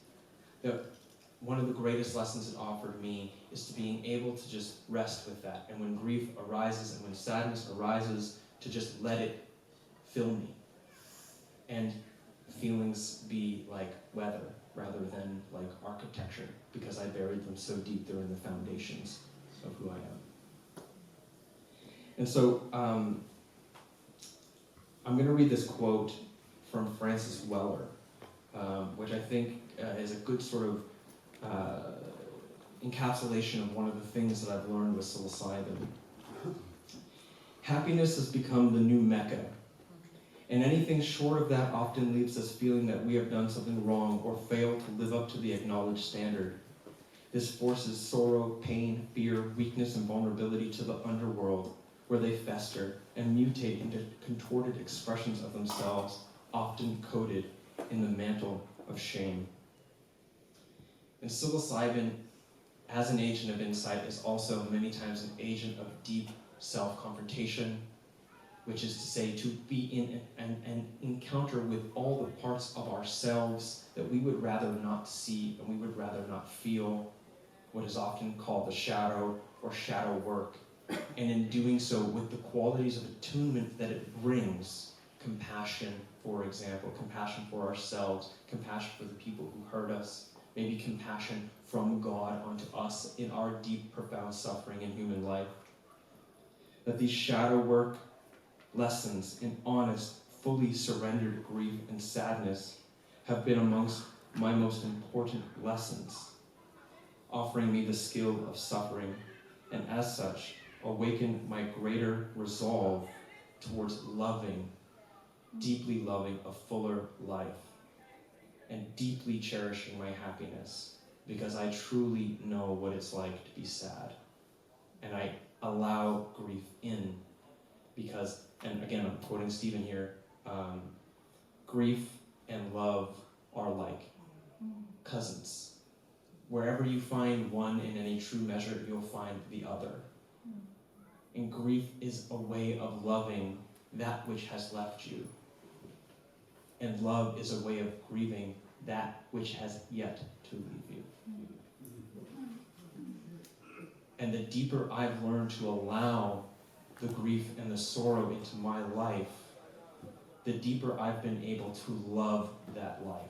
Speaker 3: one of the greatest lessons it offered me is to being able to just rest with that. And when grief arises and when sadness arises, to just let it fill me. And feelings be like weather rather than like architecture, because I buried them so deep they're in the foundations of who I am. And so I'm going to read this quote from Francis Weller, which I think is a good sort of encapsulation of one of the things that I've learned with psilocybin. Happiness has become the new Mecca, and anything short of that often leaves us feeling that we have done something wrong or failed to live up to the acknowledged standard. This forces sorrow, pain, fear, weakness, and vulnerability to the underworld, where they fester and mutate into contorted expressions of themselves, often coated in the mantle of shame. And psilocybin, as an agent of insight, is also many times an agent of deep self-confrontation, which is to say, to be in an encounter with all the parts of ourselves that we would rather not see and we would rather not feel, what is often called the shadow or shadow work. And in doing so, with the qualities of attunement that it brings, compassion, for example, compassion for ourselves, compassion for the people who hurt us, maybe compassion from God onto us in our deep, profound suffering in human life. That these shadow work lessons in honest, fully surrendered grief and sadness have been amongst my most important lessons, offering me the skill of suffering, and as such, awaken my greater resolve towards loving, deeply loving a fuller life, and deeply cherishing my happiness, because I truly know what it's like to be sad. And I allow grief in, because, and again, I'm quoting Stephen here, grief and love are like cousins. Wherever you find one in any true measure, you'll find the other. And grief is a way of loving that which has left you. And love is a way of grieving that which has yet to leave you. And the deeper I've learned to allow the grief and the sorrow into my life, the deeper I've been able to love that life.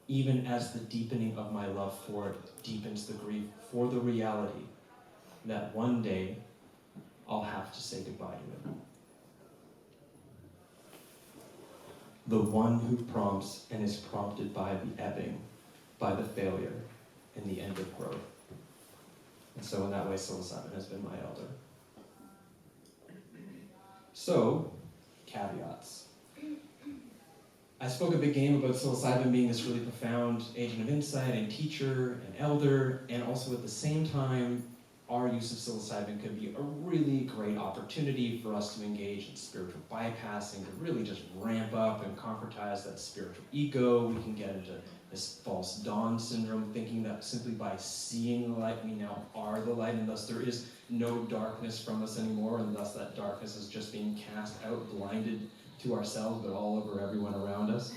Speaker 3: Even as the deepening of my love for it deepens the grief for the reality that one day I'll have to say goodbye to it. The one who prompts and is prompted by the ebbing, by the failure, and the end of growth. And so in that way, psilocybin has been my elder. So, caveats. I spoke a big game about psilocybin being this really profound agent of insight and teacher and elder, and also at the same time, our use of psilocybin could be a really great opportunity for us to engage in spiritual bypassing, to really just ramp up and concretize that spiritual ego. We can get into this false dawn syndrome, thinking that simply by seeing the light, we now are the light, and thus there is no darkness from us anymore, and thus that darkness is just being cast out, blinded to ourselves, but all over everyone around us.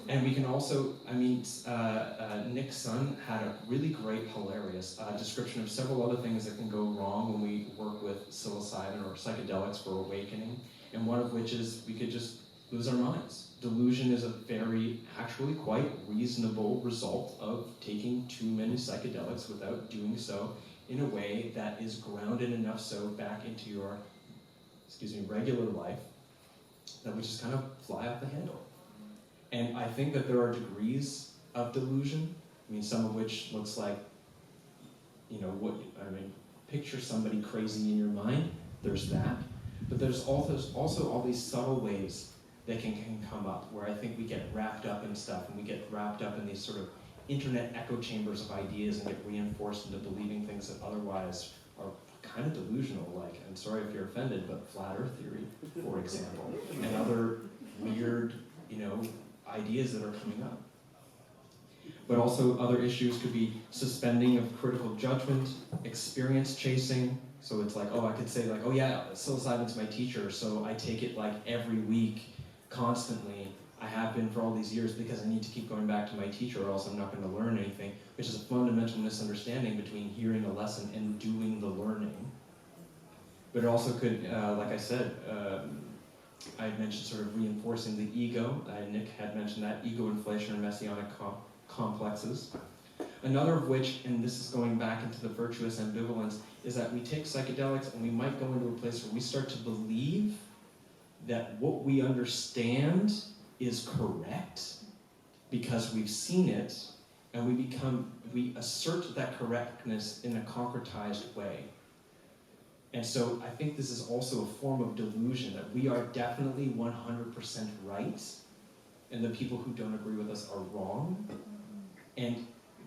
Speaker 3: And we can also, Nick Sun had a really great, hilarious description of several other things that can go wrong when we work with psilocybin or psychedelics for awakening, and one of which is we could just lose our minds. Delusion is a very, actually quite reasonable result of taking too many psychedelics without doing so in a way that is grounded enough so back into your, regular life that we just kind of fly off the handle. And I think that there are degrees of delusion, some of which looks like, picture somebody crazy in your mind, there's that. But there's also all these subtle ways that can come up, where I think we get wrapped up in stuff, and we get wrapped up in these sort of internet echo chambers of ideas and get reinforced into believing things that otherwise are kind of delusional, like, I'm sorry if you're offended, but flat earth theory, for example, and other weird, ideas that are coming up. But also other issues could be suspending of critical judgment, experience chasing. So it's like, I could say like, oh yeah, psilocybin's my teacher, so I take it like every week, constantly. I have been for all these years because I need to keep going back to my teacher or else I'm not going to learn anything, which is a fundamental misunderstanding between hearing a lesson and doing the learning. But it also could, like I said, I had mentioned sort of reinforcing the ego. Nick had mentioned that, ego inflation or messianic complexes. Another of which, and this is going back into the virtuous ambivalence, is that we take psychedelics and we might go into a place where we start to believe that what we understand is correct because we've seen it, and we assert that correctness in a concretized way. And so I think this is also a form of delusion, that we are definitely 100% right, and the people who don't agree with us are wrong. And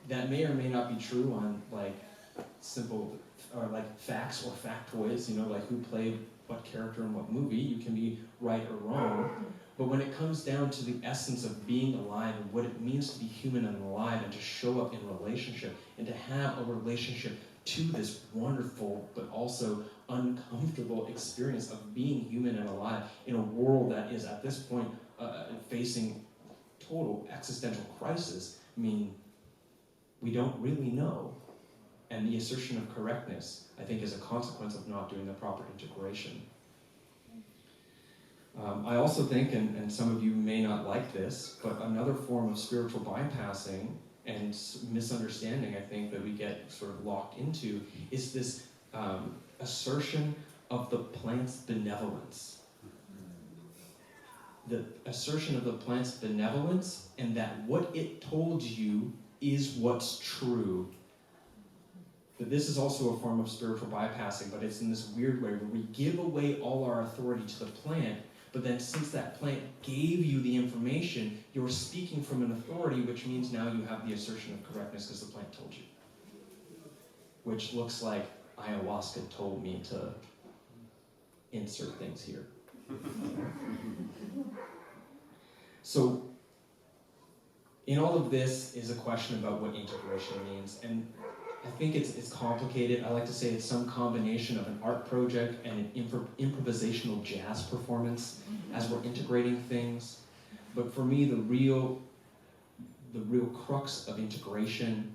Speaker 3: that may or may not be true on like simple, or like facts or factoids, like who played what character in what movie. You can be right or wrong. But when it comes down to the essence of being alive and what it means to be human and alive and to show up in relationship and to have a relationship to this wonderful but also uncomfortable experience of being human and alive in a world that is at this point facing total existential crisis, we don't really know. And the assertion of correctness, I think, is a consequence of not doing the proper integration. I also think, and some of you may not like this, but another form of spiritual bypassing and misunderstanding, I think, that we get sort of locked into is this assertion of the plant's benevolence. The assertion of the plant's benevolence, and that what it told you is what's true. But this is also a form of spiritual bypassing, but it's in this weird way where we give away all our authority to the plant, but then since that plant gave you the information, you're speaking from an authority, which means now you have the assertion of correctness because the plant told you. Which looks like ayahuasca told me to insert things here. So, in all of this is a question about what integration means, and I think it's complicated. I like to say it's some combination of an art project and an improvisational jazz performance as we're integrating things. But for me, the real crux of integration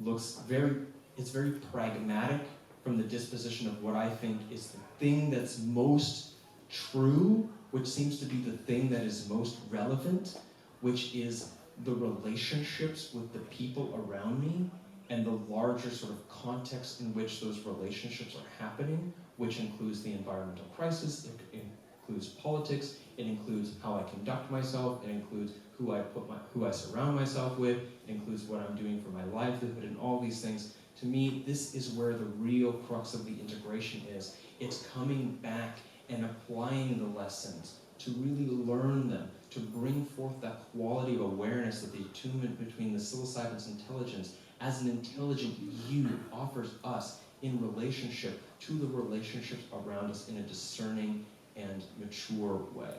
Speaker 3: it's very pragmatic from the disposition of what I think is the thing that's most true, which seems to be the thing that is most relevant, which is the relationships with the people around me and the larger sort of context in which those relationships are happening, which includes the environmental crisis, it includes politics, it includes how I conduct myself, it includes who I surround myself with, it includes what I'm doing for my livelihood, and all these things. To me, this is where the real crux of the integration is. It's coming back and applying the lessons, to really learn them, to bring forth that quality of awareness that the attunement between the psilocybin's intelligence as an intelligent you offers us in relationship to the relationships around us in a discerning and mature way.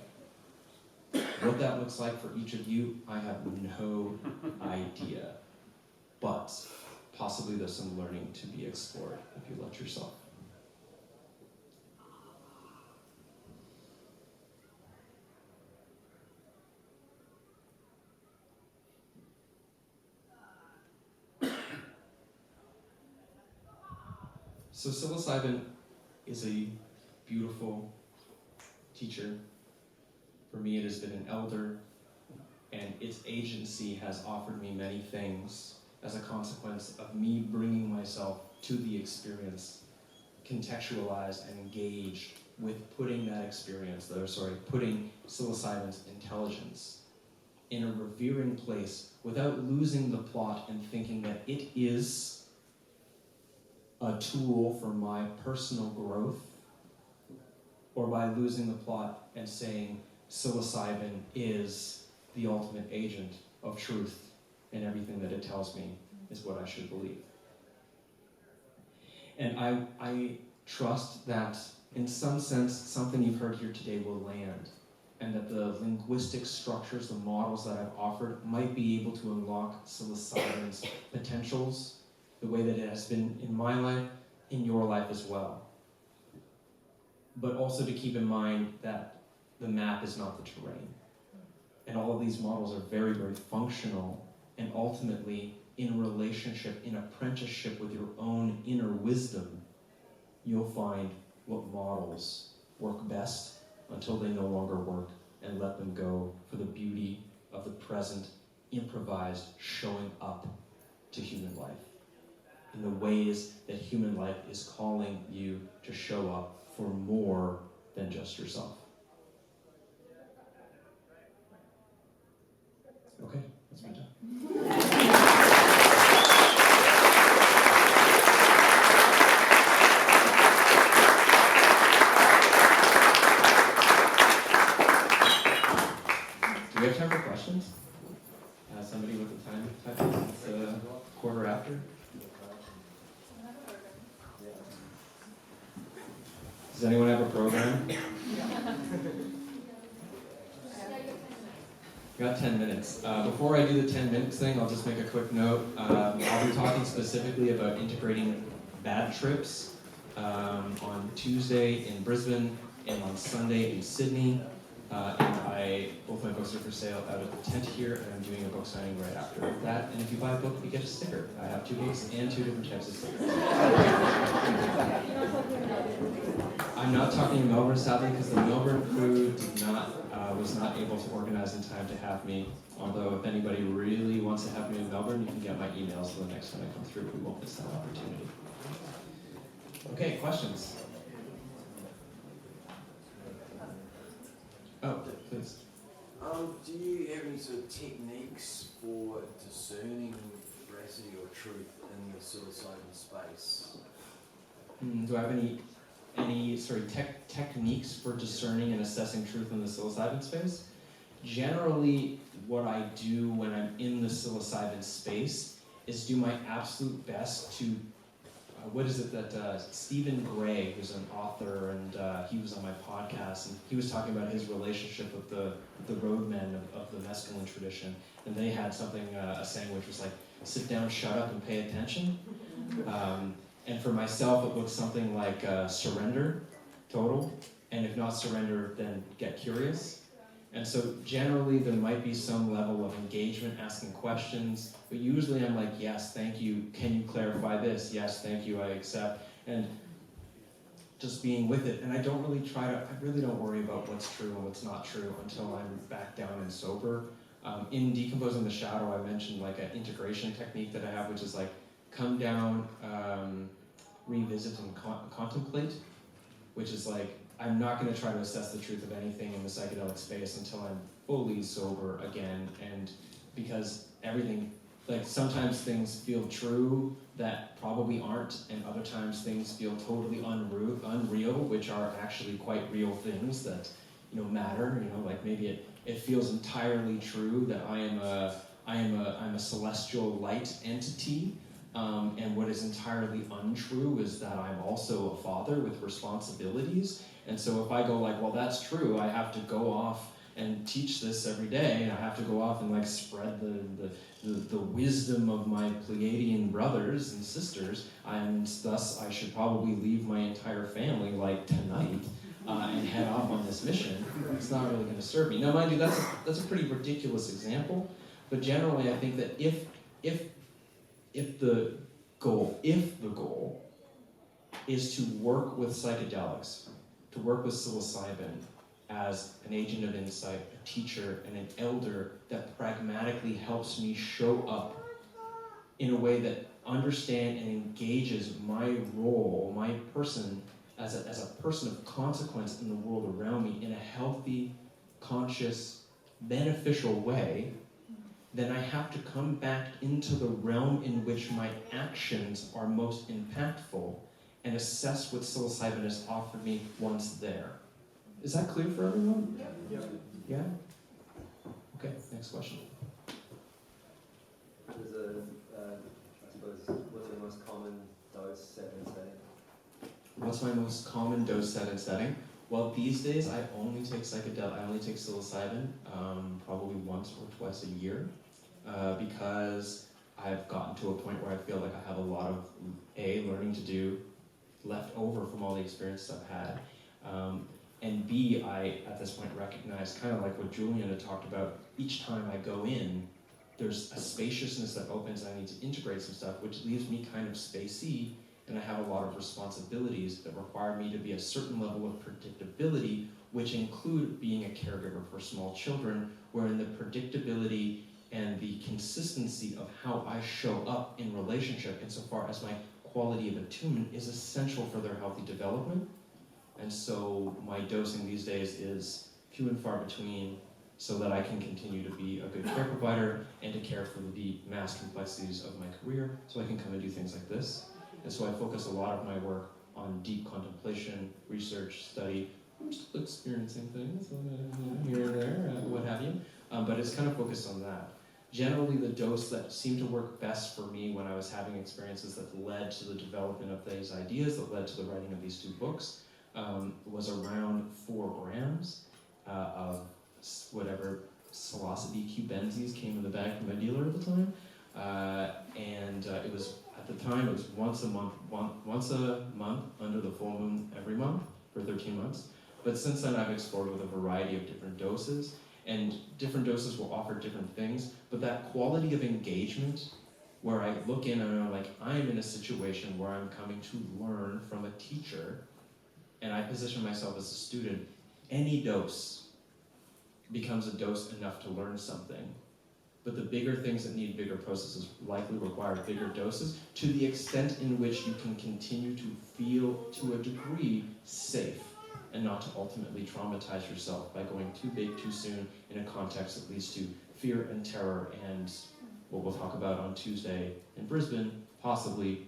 Speaker 3: What that looks like for each of you, I have no idea. But possibly there's some learning to be explored if you let yourself. So psilocybin is a beautiful teacher. For me, it has been an elder, and its agency has offered me many things as a consequence of me bringing myself to the experience, contextualized and engaged with putting psilocybin's intelligence in a revering place without losing the plot and thinking that it is a tool for my personal growth, or by losing the plot and saying psilocybin is the ultimate agent of truth and everything that it tells me is what I should believe. And I trust that in some sense something you've heard here today will land, and that the linguistic structures, the models that I've offered might be able to unlock psilocybin's potentials the way that it has been in my life, in your life as well. But also to keep in mind that the map is not the terrain. And all of these models are very, very functional and ultimately in relationship, in apprenticeship with your own inner wisdom, you'll find what models work best until they no longer work, and let them go for the beauty of the present, improvised showing up to human life in the ways that human life is calling you to show up for more than just yourself. Okay, that's my time. Do we have time for questions? Somebody with a time type? It's a quarter after. Does anyone have a program? Got 10 minutes. Before I do the 10 minutes thing, I'll just make a quick note. I'll be talking specifically about integrating bad trips on Tuesday in Brisbane and on Sunday in Sydney. Both my books are for sale out at the tent here, and I'm doing a book signing right after that. And if you buy a book, you get a sticker. I have 2 books and 2 different types of stickers. I'm not talking in Melbourne, sadly, because the Melbourne crew was not able to organize in time to have me. Although, if anybody really wants to have me in Melbourne, you can get my emails the next time I come through. We won't miss that opportunity. Okay, questions? Oh, please.
Speaker 4: Do you have any sort of techniques for discerning veracity or truth in the psilocybin space?
Speaker 3: Do I have any techniques for discerning and assessing truth in the psilocybin space? Generally, what I do when I'm in the psilocybin space is do my absolute best to Stephen Gray, who's an author, and he was on my podcast, and he was talking about his relationship with the roadmen of the mescaline tradition, and they had something, a saying which was like, sit down, shut up, and pay attention. And for myself, it looks something like surrender, total, and if not surrender, then get curious. And so generally there might be some level of engagement, asking questions, but usually I'm like, yes, thank you, can you clarify this? Yes, thank you, I accept. And just being with it. And I really don't worry about what's true and what's not true until I'm back down and sober. In Decomposing the Shadow, I mentioned like an integration technique that I have, which is like, come down, revisit and contemplate, which is like, I'm not going to try to assess the truth of anything in the psychedelic space until I'm fully sober again, and because everything, like sometimes things feel true that probably aren't, and other times things feel totally unreal, which are actually quite real things that, matter, like maybe it feels entirely true that I'm a celestial light entity, and what is entirely untrue is that I'm also a father with responsibilities. And so if I go like, well, that's true, I have to go off and teach this every day, and I have to go off and like spread the wisdom of my Pleiadian brothers and sisters, and thus I should probably leave my entire family like tonight and head off on this mission. It's not really going to serve me. Now, mind you, that's a pretty ridiculous example, but generally I think that if the goal is to work with psychedelics, to work with psilocybin as an agent of insight, a teacher, and an elder that pragmatically helps me show up in a way that understands and engages my role, my person, as a person of consequence in the world around me in a healthy, conscious, beneficial way, then I have to come back into the realm in which my actions are most impactful and assess what psilocybin has offered me once there. Is that clear for everyone?
Speaker 2: Yep.
Speaker 3: Yeah? Okay, next question.
Speaker 2: I suppose, what's the most common dose set and setting?
Speaker 3: What's my most common dose setting? Well, these days I only take psychedelic. I only take psilocybin probably once or twice a year because I've gotten to a point where I feel like I have a lot of learning to do left over from all the experiences I've had, and B, I at this point recognize, kind of like what Julian had talked about, each time I go in, there's a spaciousness that opens. I need to integrate some stuff, which leaves me kind of spacey, and I have a lot of responsibilities that require me to be a certain level of predictability, which include being a caregiver for small children, wherein the predictability and the consistency of how I show up in relationship, insofar as my quality of attunement, is essential for their healthy development. And so my dosing these days is few and far between, so that I can continue to be a good care provider and to care for the mass complexities of my career, so I can come and do things like this. And so I focus a lot of my work on deep contemplation, research, study. I'm still experiencing things here and there, what have you, but it's kind of focused on that. Generally, the dose that seemed to work best for me when I was having experiences that led to the development of these ideas, that led to the writing of these two books, was around 4 grams of whatever psilocybe cubensis came in the bag from my dealer at the time, and it was, at the time, it was once a month under the full moon every month for 13 months. But since then, I've explored with a variety of different doses, and different doses will offer different things, but that quality of engagement, where I look in and I'm like, I'm in a situation where I'm coming to learn from a teacher, and I position myself as a student, any dose becomes a dose enough to learn something. But the bigger things that need bigger processes likely require bigger doses, to the extent in which you can continue to feel, to a degree, safe, and not to ultimately traumatize yourself by going too big too soon in a context that leads to fear and terror and what we'll talk about on Tuesday in Brisbane, possibly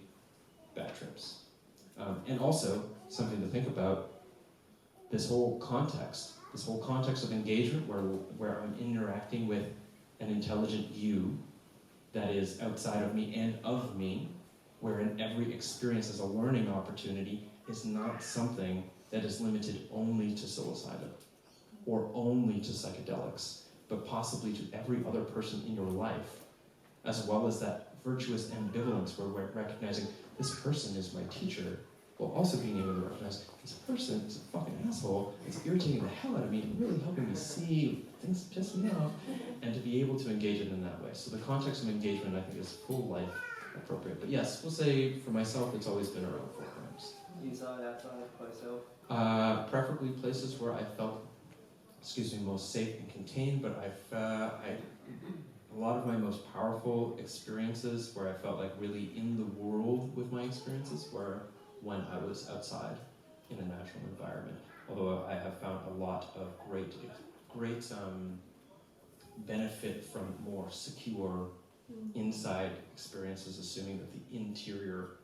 Speaker 3: bad trips. And also, something to think about, this whole context of engagement where I'm interacting with an intelligent you that is outside of me and of me, wherein every experience as a learning opportunity is not something that is limited only to psilocybin or only to psychedelics, but possibly to every other person in your life, as well as that virtuous ambivalence where we're recognizing this person is my teacher, while also being able to recognize this person is a fucking asshole, it's irritating the hell out of me and really helping me see things piss me off, and to be able to engage it in that way. So the context of engagement, I think, is full life appropriate. But yes, we'll say for myself, it's always been around 4 grams.
Speaker 2: Inside, outside, by yourself?
Speaker 3: Preferably places where I felt, most safe and contained, but a lot of my most powerful experiences where I felt like really in the world with my experiences were when I was outside in a natural environment. Although I have found a lot of great benefit from more secure inside experiences, assuming that the interior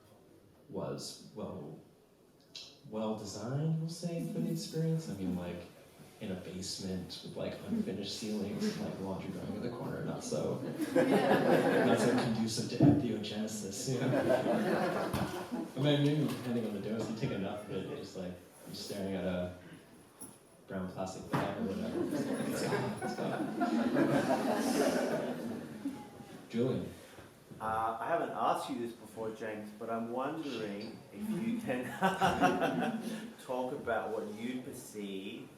Speaker 3: was well designed, we'll say, for the experience. I mean, like in a basement with like unfinished ceilings and like laundry drying in the corner, not so conducive to entheogenesis, you know. I mean, maybe depending on the dose, you take enough of it, you're just like, you're staring at a brown plastic bag or whatever. Julian.
Speaker 5: I haven't asked you this before, James, but I'm wondering if you can talk about what you perceive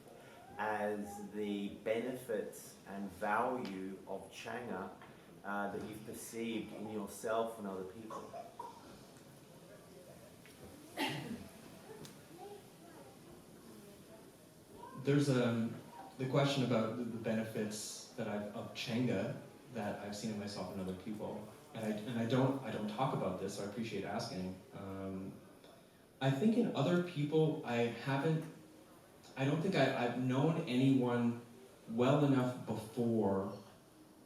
Speaker 5: as the benefits and value of Changa that you've perceived in yourself and other people.
Speaker 3: There's the question about the benefits that of Changa that I've seen in myself and other people, and I don't talk about this, so I appreciate asking. I think in other people I don't think I've known anyone well enough before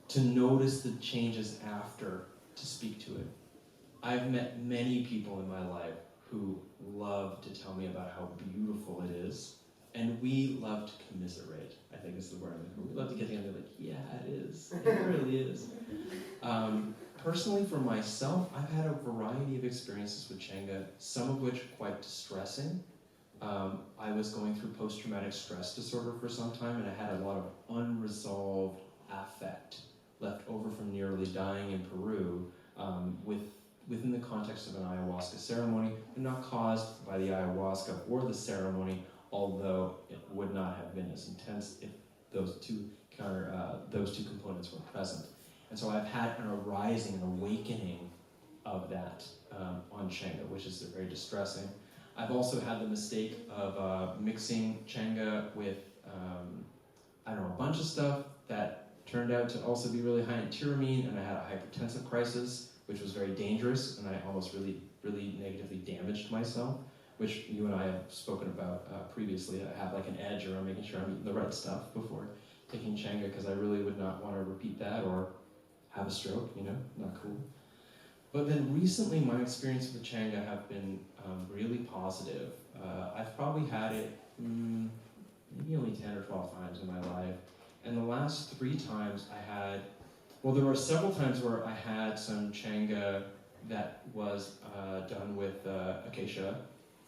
Speaker 3: to notice the changes after to speak to it. I've met many people in my life who love to tell me about how beautiful it is, and we love to commiserate, I think is the word. We love to get together and be like, yeah, it is. It really is. personally, for myself, I've had a variety of experiences with Changa, some of which quite distressing. I was going through post-traumatic stress disorder for some time, and I had a lot of unresolved affect left over from nearly dying in Peru within the context of an ayahuasca ceremony, but not caused by the ayahuasca or the ceremony, although it would not have been as intense if those two components were present. And so I've had an arising, an awakening of that on Changa, which is very distressing. I've also had the mistake of mixing Changa with, a bunch of stuff that turned out to also be really high in tyramine, and I had a hypertensive crisis, which was very dangerous, and I almost really, really negatively damaged myself, which you and I have spoken about previously. I have like an edge around making sure I'm eating the right stuff before taking Changa, because I really would not want to repeat that or have a stroke, not cool. But then recently my experience with Changa have been really positive. I've probably had it maybe only 10 or 12 times in my life. And the last 3 times there were several times where I had some Changa that was done with acacia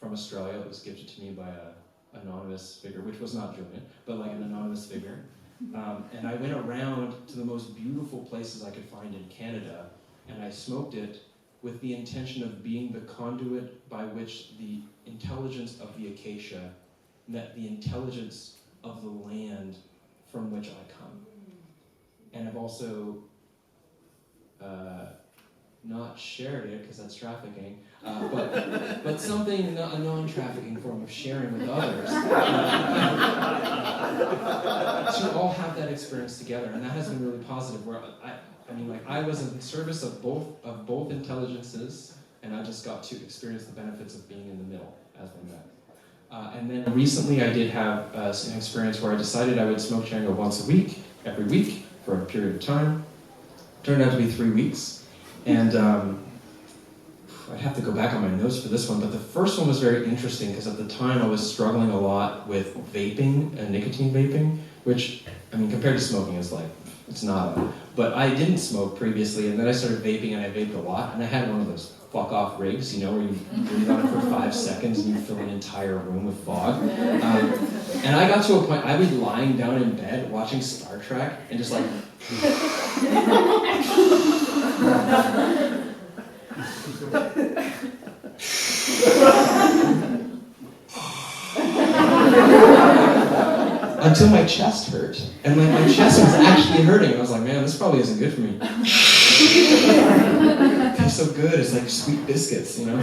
Speaker 3: from Australia. It was gifted to me by an anonymous figure, which was not Julian, but like an anonymous figure. And I went around to the most beautiful places I could find in Canada, and I smoked it with the intention of being the conduit by which the intelligence of the acacia met the intelligence of the land from which I come. And I've also not shared it, because that's trafficking, but something, a non-trafficking form of sharing with others, to all have that experience together. And that has been really positive, where I was in service of both intelligences, and I just got to experience the benefits of being in the middle as they met. And then recently I did have an experience where I decided I would smoke Changa once a week, every week, for a period of time. Turned out to be 3 weeks. And I'd have to go back on my notes for this one, but the first one was very interesting, because at the time I was struggling a lot with vaping and nicotine vaping, which, compared to smoking is like, it's not but I didn't smoke previously, and then I started vaping, and I vaped a lot, and I had one of those fuck off rigs, where you breathe on it for 5 seconds and you fill an entire room with fog. And I got to a point, I was lying down in bed watching Star Trek and just like... until my chest hurt. And my chest was actually hurting. And I was like, man, this probably isn't good for me. It feels so good. It's like sweet biscuits, And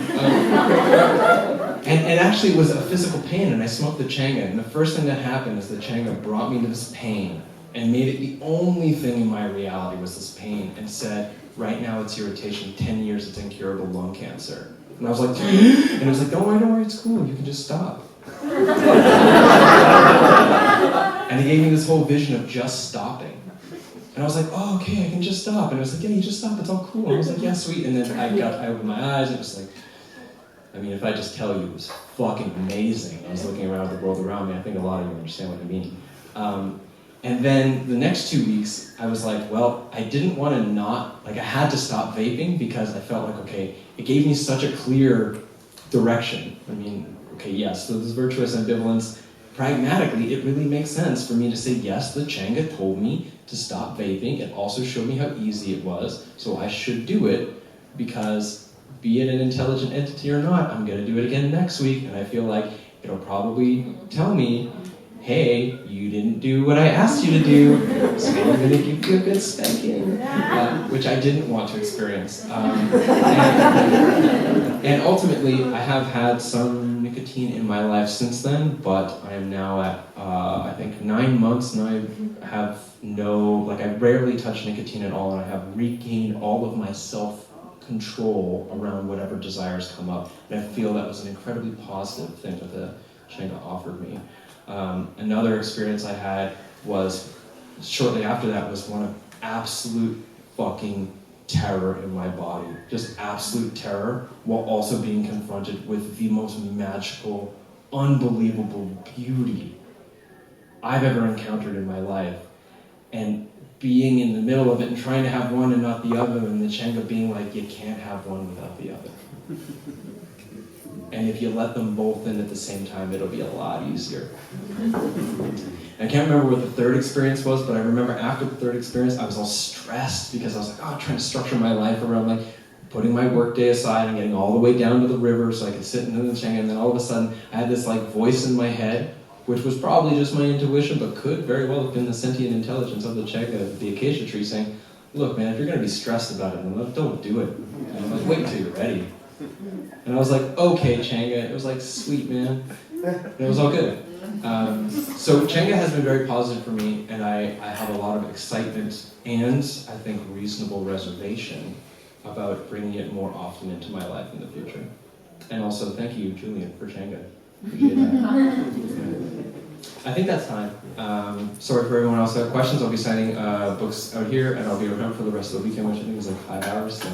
Speaker 3: actually it was a physical pain, and I smoked the Changa. And the first thing that happened is the Changa brought me to this pain and made it the only thing in my reality was this pain, and said, right now it's irritation, 10 years it's incurable lung cancer. And I was like, and it was like, don't worry, it's cool, you can just stop. And he gave me this whole vision of just stopping. And I was like, oh, okay, I can just stop. And it was like, yeah, you just stop, it's all cool. And I was like, yeah, sweet. And then I opened my eyes, it was like, if I just tell you, it was fucking amazing. I was looking around at the world around me, I think a lot of you understand what I mean. And then the next 2 weeks, I was like, well, I didn't want to I had to stop vaping, because I felt like, okay, it gave me such a clear direction. Okay, yes, so this virtuous ambivalence, pragmatically, it really makes sense for me to say, yes, the Changa told me to stop vaping. It also showed me how easy it was, so I should do it, because be it an intelligent entity or not, I'm going to do it again next week, and I feel like it'll probably tell me, hey, you didn't do what I asked you to do, so I'm going to give you a good spanking, which I didn't want to experience. And ultimately, I have had some nicotine in my life since then, but I am now at, I think, 9 months, and I have I rarely touch nicotine at all, and I have regained all of my self-control around whatever desires come up. And I feel that was an incredibly positive thing that the Changa offered me. Another experience I had was, shortly after that, was one of absolute fucking terror in my body. Just absolute terror, while also being confronted with the most magical, unbelievable beauty I've ever encountered in my life. And being in the middle of it and trying to have one and not the other, and the Chenga being like, you can't have one without the other. And if you let them both in at the same time, it'll be a lot easier. I can't remember what the third experience was, but I remember after the third experience, I was all stressed because I was like, oh, I'm trying to structure my life around like putting my work day aside and getting all the way down to the river so I could sit in the Chenga. And then all of a sudden, I had this like voice in my head, which was probably just my intuition, but could very well have been the sentient intelligence of the Chenga, the acacia tree, saying, look, man, if you're going to be stressed about it, then don't do it. And I'm like, wait till you're ready. And I was like, okay, Chenga. It was like, sweet, man. And it was all good. So Chenga has been very positive for me, and I have a lot of excitement and, I think, reasonable reservation about bringing it more often into my life in the future. And also, thank you, Julian, for Chenga. Appreciate that. I think that's time. Sorry for everyone else who have questions. I'll be signing books out here, and I'll be around for the rest of the weekend, which I think is like 5 hours. So,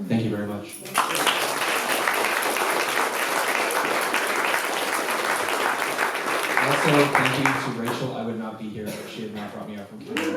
Speaker 3: thank you very much. Also, thank you to Rachel. I would not be here if she had not brought me up from Canada.